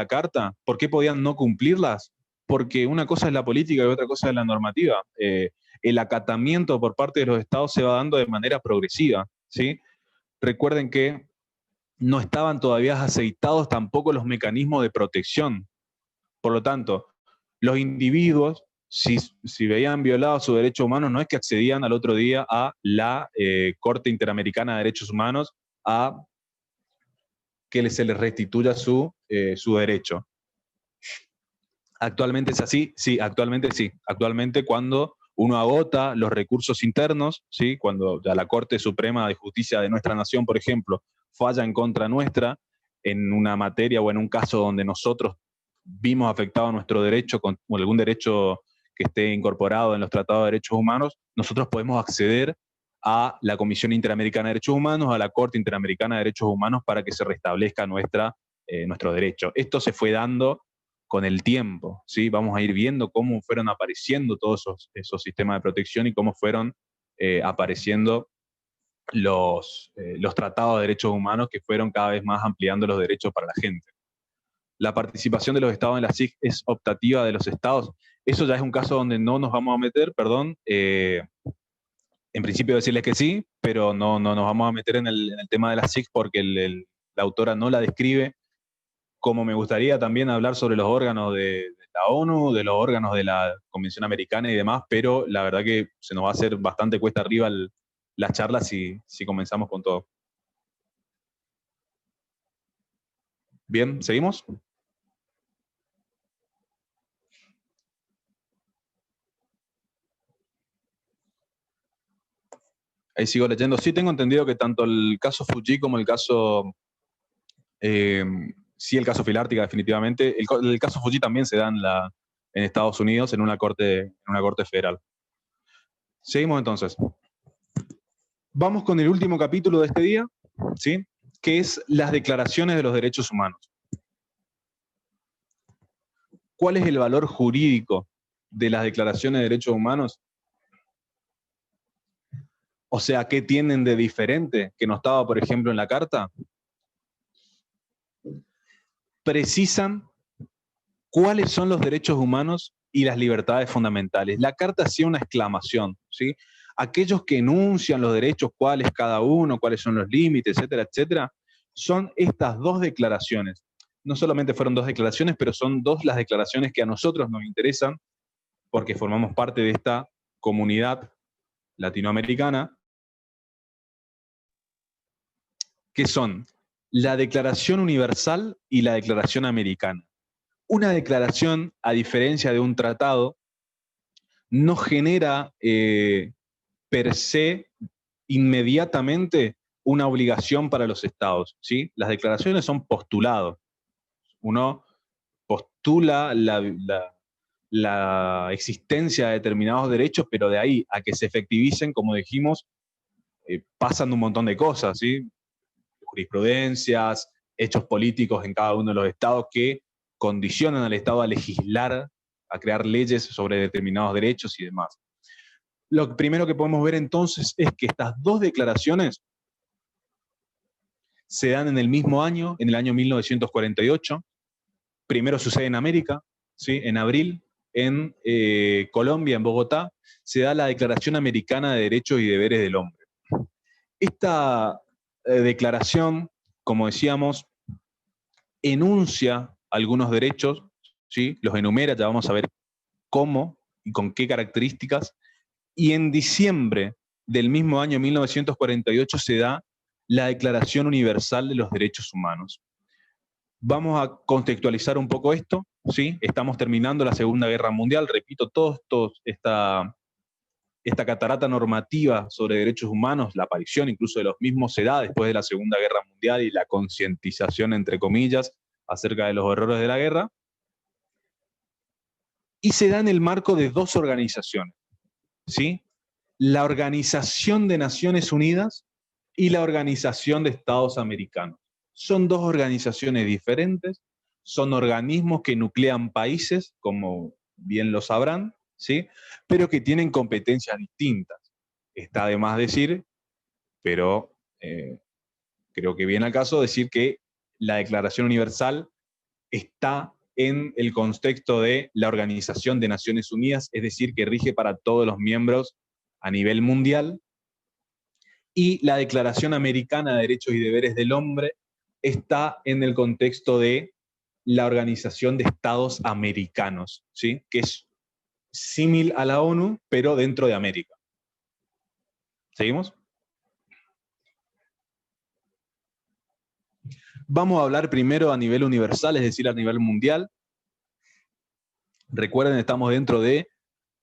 Carta? ¿Por qué podían no cumplirlas? Porque una cosa es la política y otra cosa es la normativa. El acatamiento por parte de los estados se va dando de manera progresiva, ¿sí? Recuerden que no estaban todavía aceitados tampoco los mecanismos de protección. Por lo tanto, los individuos, si veían violados sus derechos humanos, no es que accedían al otro día a la Corte Interamericana de Derechos Humanos a que se les restituya su derecho. ¿Actualmente es así? Sí, actualmente sí. Actualmente cuando uno agota los recursos internos, ¿sí? Cuando ya la Corte Suprema de Justicia de nuestra nación, por ejemplo, falla en contra nuestra en una materia o en un caso donde nosotros vimos afectado nuestro derecho con algún derecho que esté incorporado en los tratados de derechos humanos, nosotros podemos acceder a la Comisión Interamericana de Derechos Humanos, a la Corte Interamericana de Derechos Humanos para que se restablezca nuestro derecho. Esto se fue dando con el tiempo, ¿sí? Vamos a ir viendo cómo fueron apareciendo todos esos sistemas de protección y cómo fueron apareciendo los tratados de derechos humanos que fueron cada vez más ampliando los derechos para la gente. La participación de los estados en la SIC es optativa de los estados. Eso ya es un caso donde no nos vamos a meter, perdón. En principio decirles que sí, pero no nos vamos a meter en el tema de la SIC porque la autora no la describe. Como me gustaría también hablar sobre los órganos de la ONU, de los órganos de la Convención Americana y demás, pero la verdad que se nos va a hacer bastante cuesta arriba las charlas si comenzamos con todo. Bien, ¿seguimos? Ahí sigo leyendo. Sí, tengo entendido que tanto el caso Fuji como el caso... sí, el caso Filártica, definitivamente. El caso Fuji también se da en Estados Unidos, en una corte federal. Seguimos entonces. Vamos con el último capítulo de este día, ¿sí? Que es las declaraciones de los derechos humanos. ¿Cuál es el valor jurídico de las declaraciones de derechos humanos? O sea, ¿qué tienen de diferente que no estaba, por ejemplo, en la Carta? Precisan cuáles son los derechos humanos y las libertades fundamentales. La Carta hacía una exclamación, ¿sí? Aquellos que enuncian los derechos, cuáles cada uno, cuáles son los límites, etcétera, etcétera, son estas dos declaraciones. No solamente fueron dos declaraciones, pero son dos las declaraciones que a nosotros nos interesan porque formamos parte de esta comunidad latinoamericana, que son la Declaración Universal y la Declaración Americana. Una declaración, a diferencia de un tratado, no genera per se inmediatamente una obligación para los estados, ¿sí? Las declaraciones son postulados. Uno postula la existencia de determinados derechos, pero de ahí a que se efectivicen, como dijimos, pasan un montón de cosas, ¿sí? Jurisprudencias, hechos políticos en cada uno de los estados que condicionan al Estado a legislar, a crear leyes sobre determinados derechos y demás. Lo primero que podemos ver entonces es que estas dos declaraciones se dan en el mismo año, en el año 1948. Primero sucede en América, ¿sí? En abril, en Colombia, en Bogotá, se da la Declaración Americana de Derechos y Deberes del Hombre. Esta declaración, como decíamos, enuncia algunos derechos, ¿sí? Los enumera, ya vamos a ver cómo y con qué características, y en diciembre del mismo año 1948 se da la Declaración Universal de los Derechos Humanos. Vamos a contextualizar un poco esto, ¿sí? Estamos terminando la Segunda Guerra Mundial, repito, esta catarata normativa sobre derechos humanos, la aparición incluso de los mismos se da después de la Segunda Guerra Mundial y la concientización, entre comillas, acerca de los horrores de la guerra, y se da en el marco de dos organizaciones, ¿sí? La Organización de Naciones Unidas y la Organización de Estados Americanos. Son dos organizaciones diferentes, son organismos que nuclean países, como bien lo sabrán, ¿sí? Pero que tienen competencias distintas. Está de más decir, pero creo que viene al caso decir que la Declaración Universal está en el contexto de la Organización de Naciones Unidas, es decir, que rige para todos los miembros a nivel mundial, y la Declaración Americana de Derechos y Deberes del Hombre está en el contexto de la Organización de Estados Americanos, ¿sí? Que es símil a la ONU, pero dentro de América. ¿Seguimos? Vamos a hablar primero a nivel universal, es decir, a nivel mundial. Recuerden, estamos dentro de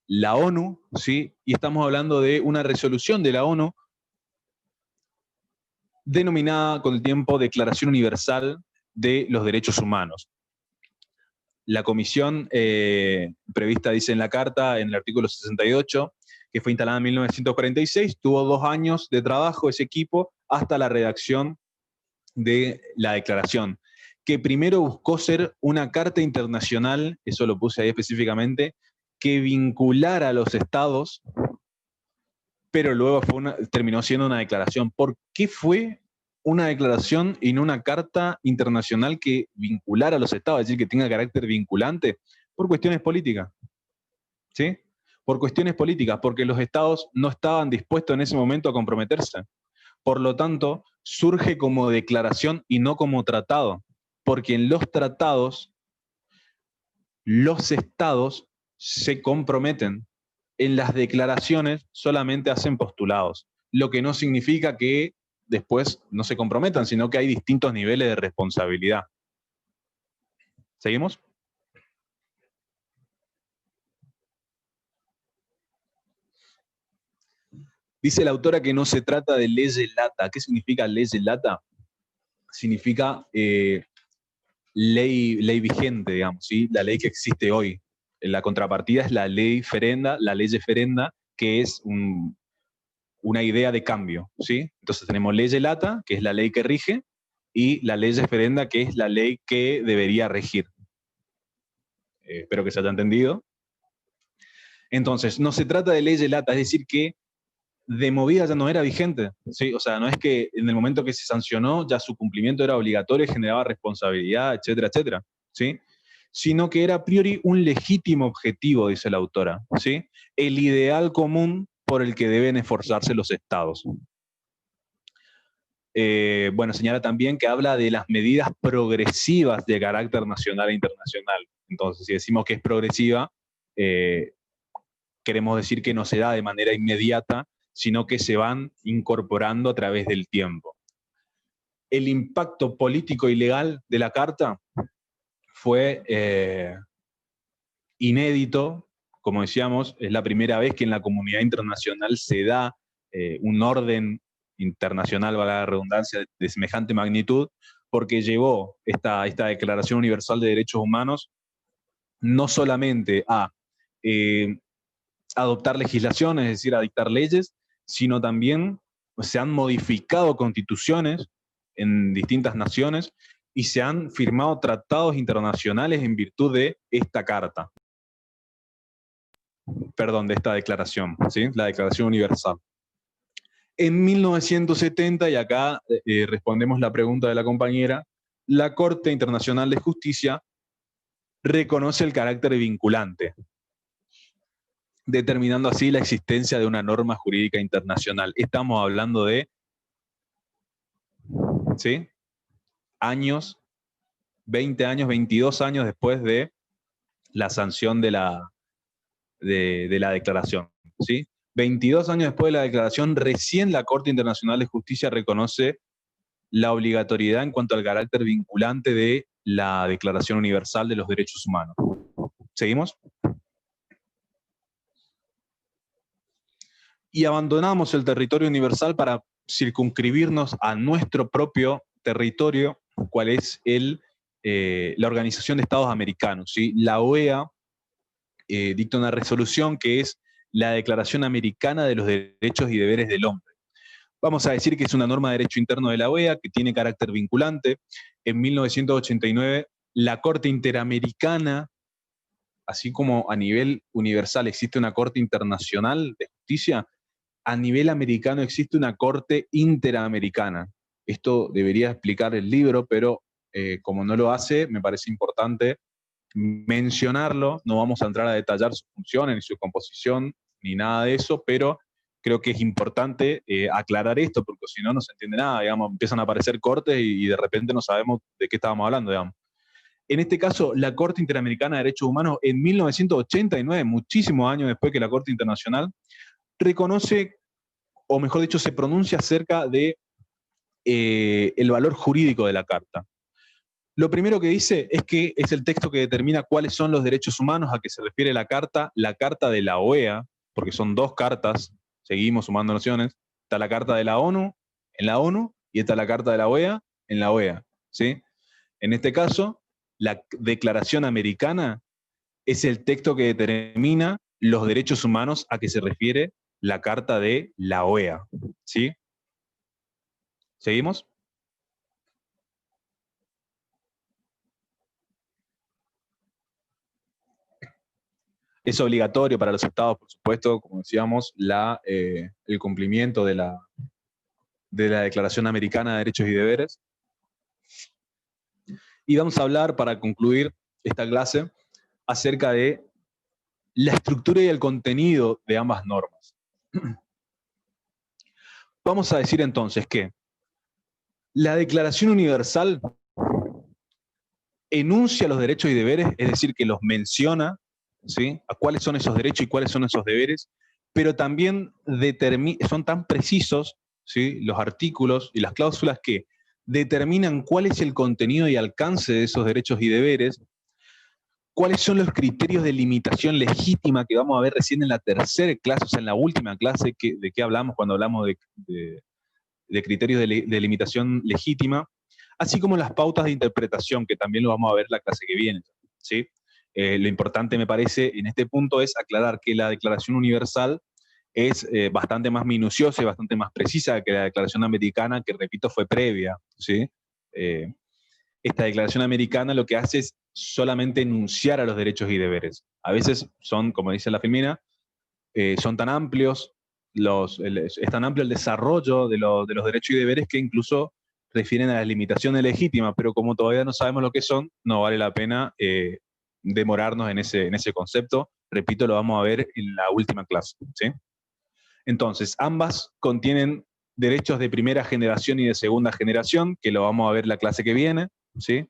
la ONU, ¿sí? Y estamos hablando de una resolución de la ONU denominada con el tiempo Declaración Universal de los Derechos Humanos. La comisión prevista, dice en la carta, en el artículo 68, que fue instalada en 1946, tuvo 2 años de trabajo ese equipo hasta la redacción de la declaración, que primero buscó ser una carta internacional, eso lo puse ahí específicamente, que vinculara a los estados, pero luego terminó siendo una declaración. ¿Por qué fue una declaración y no una carta internacional que vinculara a los estados, es decir, que tenga carácter vinculante? Por cuestiones políticas, ¿sí? Por cuestiones políticas, porque los estados no estaban dispuestos en ese momento a comprometerse. Por lo tanto, surge como declaración y no como tratado, porque en los tratados los estados se comprometen. En las declaraciones solamente hacen postulados, lo que no significa que después no se comprometan, sino que hay distintos niveles de responsabilidad. ¿Seguimos? Dice la autora que no se trata de lege lata. ¿Qué significa lege lata? Significa ley vigente, digamos, ¿sí? La ley que existe hoy. La contrapartida es la ley ferenda, la ley ferenda, que es una idea de cambio, ¿sí? Entonces tenemos ley lata, que es la ley que rige, y la ley ferenda, que es la ley que debería regir. Espero que se haya entendido. Entonces, no se trata de ley lata, es decir, que de movida ya no era vigente, ¿sí? O sea, no es que en el momento que se sancionó ya su cumplimiento era obligatorio, generaba responsabilidad, etcétera, etcétera, ¿sí? Sino que era a priori un legítimo objetivo, dice la autora, ¿sí? El ideal común por el que deben esforzarse los estados. Bueno, señala también que habla de las medidas progresivas de carácter nacional e internacional. Entonces, si decimos que es progresiva, queremos decir que no se da de manera inmediata, sino que se van incorporando a través del tiempo. El impacto político y legal de la Carta fue inédito, como decíamos, es la primera vez que en la comunidad internacional se da un orden internacional, valga la redundancia, de semejante magnitud, porque llevó esta Declaración Universal de Derechos Humanos no solamente a adoptar legislación, es decir, a dictar leyes, sino también se han modificado constituciones en distintas naciones y se han firmado tratados internacionales en virtud de esta carta. Perdón, de esta declaración, ¿sí? La Declaración Universal. En 1970, y acá respondemos la pregunta de la compañera, la Corte Internacional de Justicia reconoce el carácter vinculante, determinando así la existencia de una norma jurídica internacional. Estamos hablando de, ¿sí?, años, 20 años, 22 años después de la sanción de la declaración, ¿sí? 22 años después de la declaración, recién la Corte Internacional de Justicia reconoce la obligatoriedad en cuanto al carácter vinculante de la Declaración Universal de los Derechos Humanos. ¿Seguimos? Y abandonamos el territorio universal para circunscribirnos a nuestro propio territorio, cuál es la Organización de Estados Americanos, ¿sí? La OEA dicta una resolución que es la Declaración Americana de los Derechos y Deberes del Hombre. Vamos a decir que es una norma de derecho interno de la OEA que tiene carácter vinculante. En 1989, la Corte Interamericana, así como a nivel universal existe una Corte Internacional de Justicia, a nivel americano existe una Corte Interamericana. Esto debería explicar el libro, pero como no lo hace, me parece importante mencionarlo. No vamos a entrar a detallar sus funciones, ni su composición, ni nada de eso, pero creo que es importante aclarar esto, porque si no, no se entiende nada, digamos, empiezan a aparecer cortes y de repente no sabemos de qué estábamos hablando, digamos. En este caso, la Corte Interamericana de Derechos Humanos, en 1989, muchísimos años después que la Corte Internacional, reconoce, o mejor dicho, se pronuncia acerca de el valor jurídico de la Carta. Lo primero que dice es que es el texto que determina cuáles son los derechos humanos a que se refiere la Carta de la OEA, porque son dos cartas, seguimos sumando nociones. Está la Carta de la ONU en la ONU y está la Carta de la OEA en la OEA, ¿sí? En este caso, la Declaración Americana es el texto que determina los derechos humanos a que se refiere la Carta de la OEA, ¿sí? ¿Seguimos? Es obligatorio para los estados, por supuesto, como decíamos, el cumplimiento de la Declaración Americana de Derechos y Deberes. Y vamos a hablar, para concluir esta clase, acerca de la estructura y el contenido de ambas normas. Vamos a decir entonces que la Declaración Universal enuncia los derechos y deberes, es decir, que los menciona, ¿sí?, a cuáles son esos derechos y cuáles son esos deberes, pero también son tan precisos, ¿sí?, los artículos y las cláusulas que determinan cuál es el contenido y alcance de esos derechos y deberes, cuáles son los criterios de limitación legítima que vamos a ver recién en la tercera clase, o sea, en la última clase, de qué hablamos cuando hablamos de criterios de limitación legítima, así como las pautas de interpretación, que también lo vamos a ver la clase que viene, ¿sí? Lo importante, me parece, en este punto es aclarar que la Declaración Universal es bastante más minuciosa y bastante más precisa que la Declaración Americana, que, repito, fue previa, ¿sí? Esta Declaración Americana lo que hace es solamente enunciar a los derechos y deberes. A veces son, como dice la Filmina, son tan amplios, es tan amplio el desarrollo de los derechos y deberes que incluso refieren a las limitaciones legítimas, pero como todavía no sabemos lo que son, no vale la pena demorarnos en ese concepto. Repito, lo vamos a ver en la última clase, ¿sí? Entonces, ambas contienen derechos de primera generación y de segunda generación, que lo vamos a ver la clase que viene, ¿sí?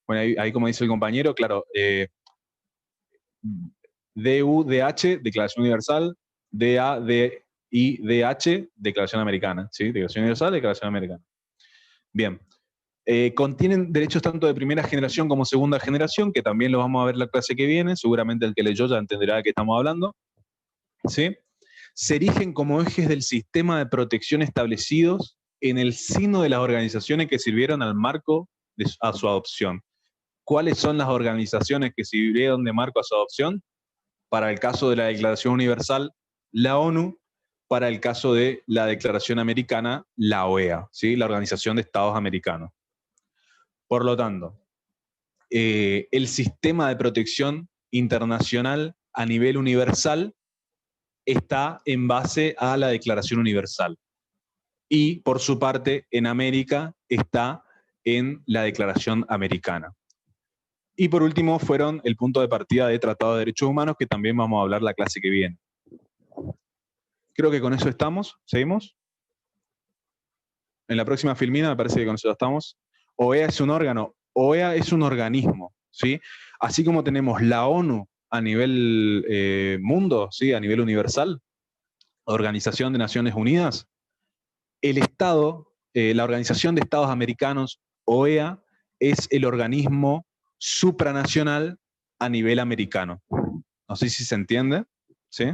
Bueno, ahí como dice el compañero, claro, DUDH, Declaración Universal, DADIDH, Declaración Americana, ¿sí? Declaración Universal, Declaración Americana. Bien. Contienen derechos tanto de primera generación como segunda generación, que también los vamos a ver la clase que viene, seguramente el que leyó ya entenderá de qué estamos hablando, ¿sí? Se erigen como ejes del sistema de protección establecidos en el seno de las organizaciones que sirvieron al marco a su adopción. ¿Cuáles son las organizaciones que sirvieron de marco a su adopción? Para el caso de la Declaración Universal, la ONU; para el caso de la Declaración Americana, la OEA, ¿sí?, la Organización de Estados Americanos. Por lo tanto, el sistema de protección internacional a nivel universal está en base a la Declaración Universal. y por su parte en América está en la Declaración Americana. Y por último fueron el punto de partida de Tratado de Derechos Humanos, que también vamos a hablar la clase que viene. Creo que con eso estamos. ¿Seguimos? En la próxima filmina me parece que con eso estamos. OEA es un órgano, OEA es un organismo, ¿sí? Así como tenemos la ONU a nivel mundo, ¿sí? A nivel universal, Organización de Naciones Unidas, el Estado, la Organización de Estados Americanos, OEA, es el organismo supranacional a nivel americano. No sé si se entiende, ¿sí?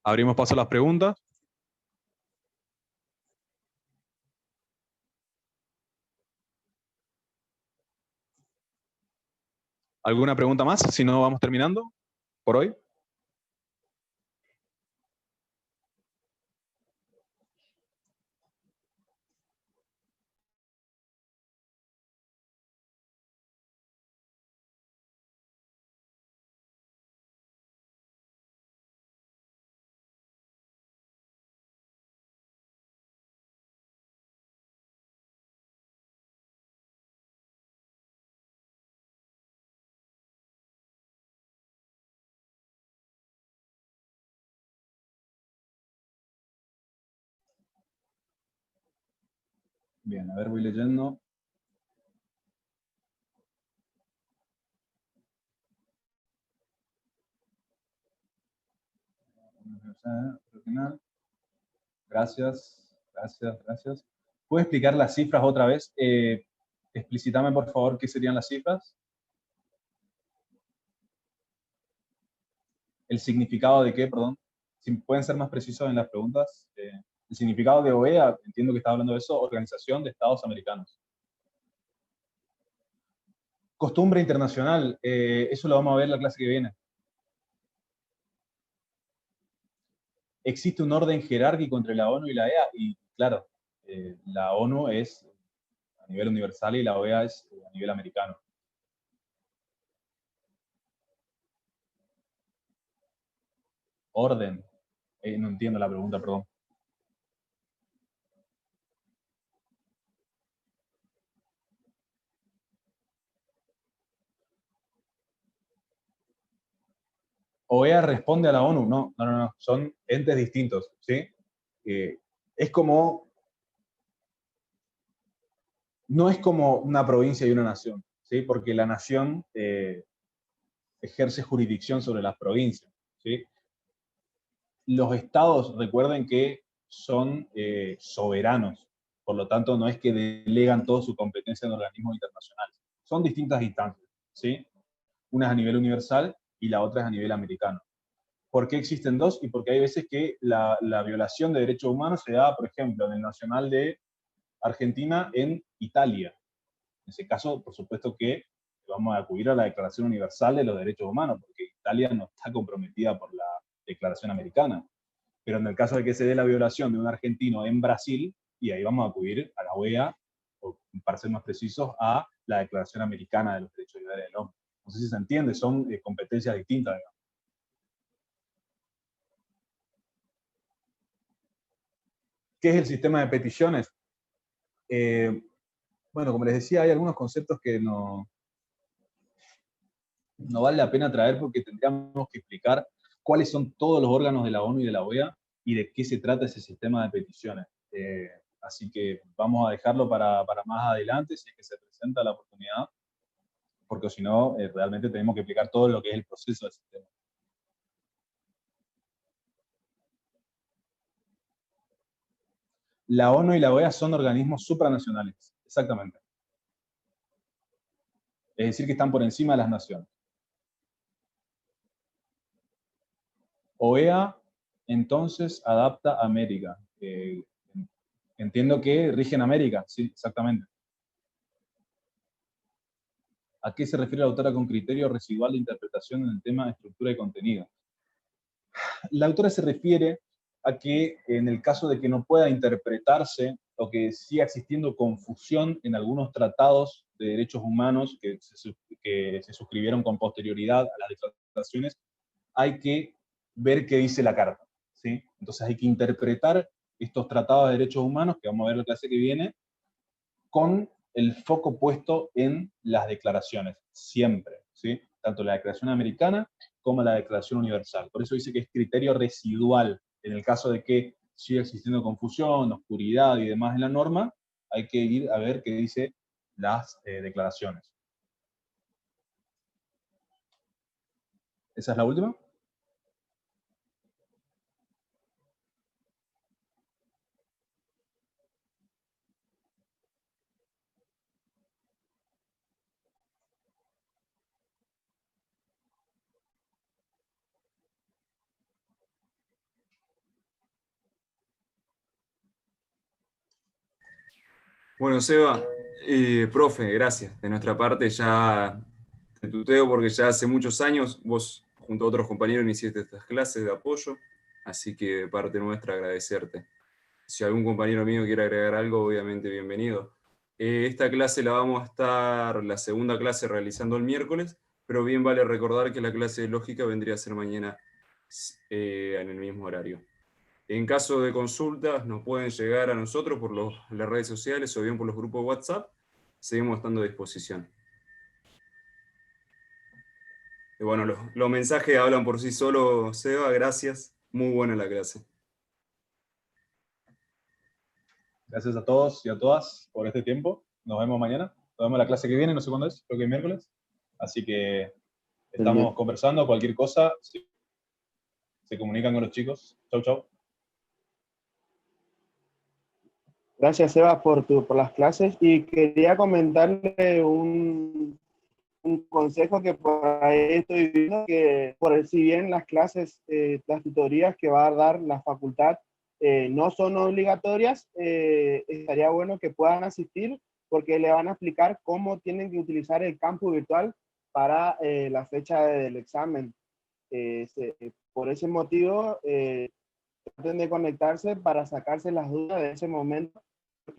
Abrimos paso a las preguntas. ¿Alguna pregunta más? Si no, vamos terminando por hoy. Bien, a ver, voy leyendo. Gracias, gracias, gracias. ¿Puedo explicar las cifras otra vez? Explícitame, por favor, qué serían las cifras. ¿El significado de qué, perdón? Si pueden ser más precisos en las preguntas. El significado de OEA, entiendo que está hablando de eso, Organización de Estados Americanos. Costumbre internacional, eso lo vamos a ver en la clase que viene. Existe un orden jerárquico entre la ONU y la EA, y claro, la ONU es a nivel universal y la OEA es a nivel americano. Orden. No entiendo la pregunta, perdón. OEA responde a la ONU. No, no, no, no. Son entes distintos, ¿sí? Es como... No es como una provincia y una nación, ¿sí? Porque la nación ejerce jurisdicción sobre las provincias, ¿sí? Los estados, recuerden que son soberanos, por lo tanto no es que delegan toda su competencia en organismos internacionales. Son distintas instancias, ¿sí? Una es a nivel universal y la otra es a nivel americano. ¿Por qué existen dos? Y porque hay veces que la violación de derechos humanos se da, por ejemplo, en el Nacional de Argentina en Italia. En ese caso, por supuesto que vamos a acudir a la Declaración Universal de los Derechos Humanos, porque Italia no está comprometida por la Declaración Americana. Pero en el caso de que se dé la violación de un argentino en Brasil, y ahí vamos a acudir a la OEA, o para ser más precisos, a la Declaración Americana de los Derechos y Deberes del Hombre. No sé si se entiende, son competencias distintas, digamos. ¿Qué es el sistema de peticiones? Bueno, como les decía, hay algunos conceptos que no vale la pena traer porque tendríamos que explicar cuáles son todos los órganos de la ONU y de la OEA y de qué se trata ese sistema de peticiones. Así que vamos a dejarlo para más adelante, si es que se presenta la oportunidad, porque si no, realmente tenemos que explicar todo lo que es el proceso del sistema. La ONU y la OEA son organismos supranacionales, exactamente. Es decir, que están por encima de las naciones. OEA, entonces, adapta a América. Entiendo que rige en América, sí, exactamente. ¿A qué se refiere la autora con criterio residual de interpretación en el tema de estructura y contenido? La autora se refiere a que en el caso de que no pueda interpretarse o que siga existiendo confusión en algunos tratados de derechos humanos que se suscribieron con posterioridad a las declaraciones, hay que ver qué dice la carta, ¿sí? Entonces hay que interpretar estos tratados de derechos humanos, que vamos a ver en la clase que viene, con el foco puesto en las declaraciones, siempre, ¿sí? Tanto la Declaración Americana como la Declaración Universal. Por eso dice que es criterio residual. En el caso de que siga existiendo confusión, oscuridad y demás en la norma, hay que ir a ver qué dice las declaraciones. ¿Esa es la última? Bueno, Seba, profe, gracias. De nuestra parte ya te tuteo porque ya hace muchos años vos junto a otros compañeros iniciaste estas clases de apoyo, así que de parte nuestra agradecerte. Si algún compañero mío quiere agregar algo, obviamente bienvenido. Esta clase la vamos a estar, la segunda clase, realizando el miércoles, pero bien vale recordar que la clase de lógica vendría a ser mañana en el mismo horario. En caso de consultas, nos pueden llegar a nosotros por las redes sociales o bien por los grupos de WhatsApp. Seguimos estando a disposición. Y bueno, los mensajes hablan por sí solos, Seba, gracias. Muy buena la clase. Gracias a todos y a todas por este tiempo. Nos vemos mañana. Nos vemos la clase que viene, no sé cuándo es, creo que es miércoles. Así que estamos conversando, cualquier cosa, se comunican con los chicos. Chau, chau. Gracias, Seba, por las clases. Y quería comentarle un consejo que por ahí estoy viendo, que si bien las clases, las tutorías que va a dar la facultad no son obligatorias, estaría bueno que puedan asistir porque le van a explicar cómo tienen que utilizar el campus virtual para la fecha del examen. Por ese motivo, traten de conectarse para sacarse las dudas de ese momento.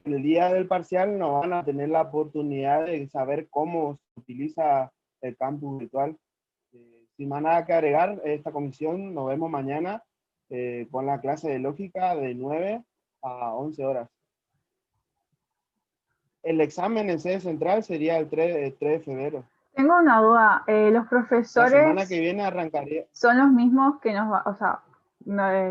El día del parcial no van a tener la oportunidad de saber cómo se utiliza el campus virtual. Sin más nada que agregar, esta comisión nos vemos mañana con la clase de lógica de 9 a 11 horas. El examen en sede central sería el 3 de febrero. Tengo una duda. Los La profesores semana que viene arrancaría. son los mismos que o sea,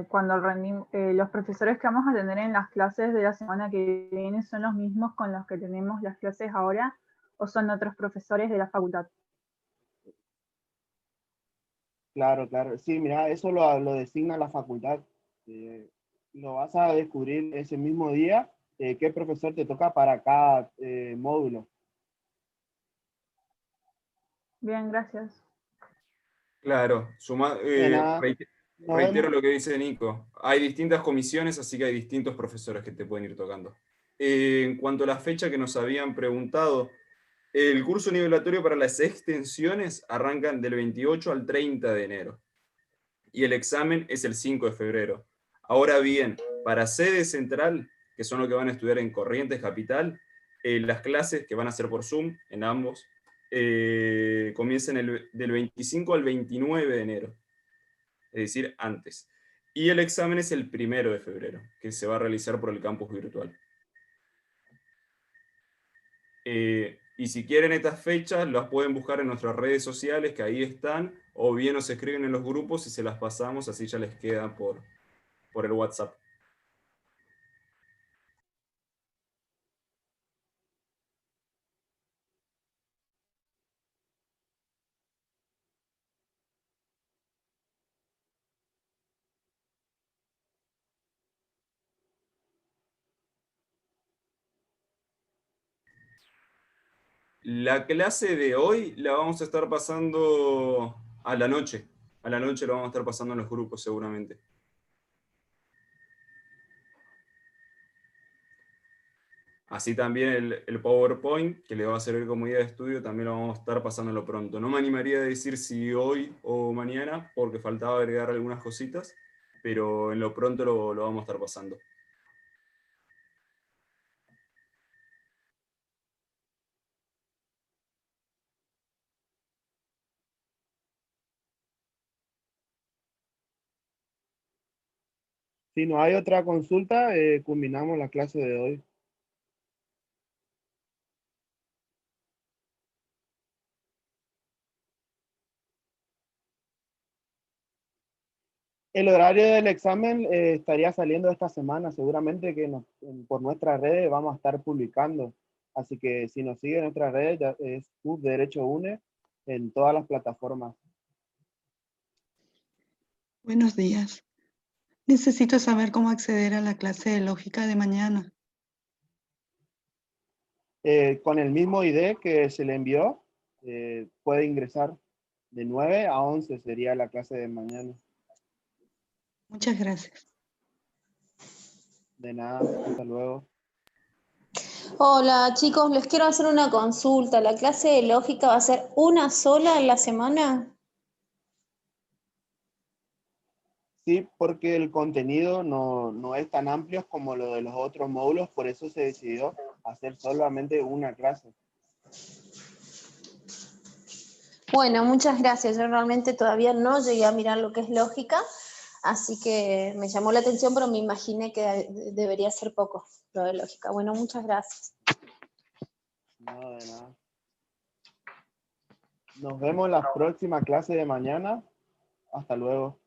cuando los profesores que vamos a tener en las clases de la semana que viene son los mismos con los que tenemos las clases ahora, o son otros profesores de la facultad. Claro, claro. Sí, mira, eso lo designa la facultad. Lo vas a descubrir ese mismo día, qué profesor te toca para cada módulo. Bien, gracias. Claro, De nada. Nos reitero vemos. lo que dice Nico. Hay distintas comisiones, así que hay distintos profesores que te pueden ir tocando. En cuanto a la fecha que nos habían preguntado, el curso nivelatorio para las extensiones arrancan del 28 al 30 de enero y el examen es el 5 de febrero. Ahora bien, para sede central, que son los que van a estudiar en Corrientes Capital, las clases que van a ser por Zoom en ambos comienzan del 25 al 29 de enero, es decir, antes. Y el examen es el 1 de febrero, que se va a realizar por el campus virtual. Y si quieren estas fechas, las pueden buscar en nuestras redes sociales, que ahí están, o bien nos escriben en los grupos y se las pasamos, así ya les queda por el WhatsApp. La clase de hoy la vamos a estar pasando a la noche. A la noche la vamos a estar pasando en los grupos seguramente. Así también el PowerPoint, que le va a servir como guía de estudio, también lo vamos a estar pasándolo pronto. No me animaría a decir si hoy o mañana, porque faltaba agregar algunas cositas, pero en lo pronto lo vamos a estar pasando. Si no hay otra consulta, culminamos la clase de hoy. El horario del examen estaría saliendo esta semana, seguramente que por nuestras redes vamos a estar publicando. Así que si nos siguen en nuestras redes, ya es CUF Derecho UNE en todas las plataformas. Buenos días. Necesito saber cómo acceder a la clase de lógica de mañana. Con el mismo ID que se le envió, puede ingresar de 9 a 11 sería la clase de mañana. Muchas gracias. De nada, hasta luego. Hola chicos, les quiero hacer una consulta. ¿La clase de lógica va a ser una sola en la semana? Sí, porque el contenido no es tan amplio como lo de los otros módulos, por eso se decidió hacer solamente una clase. Bueno, muchas gracias. Yo realmente todavía no llegué a mirar lo que es lógica, así que me llamó la atención, pero me imaginé que debería ser poco lo de lógica. Bueno, muchas gracias. No, de nada. Nos vemos en la próxima clase de mañana. Hasta luego.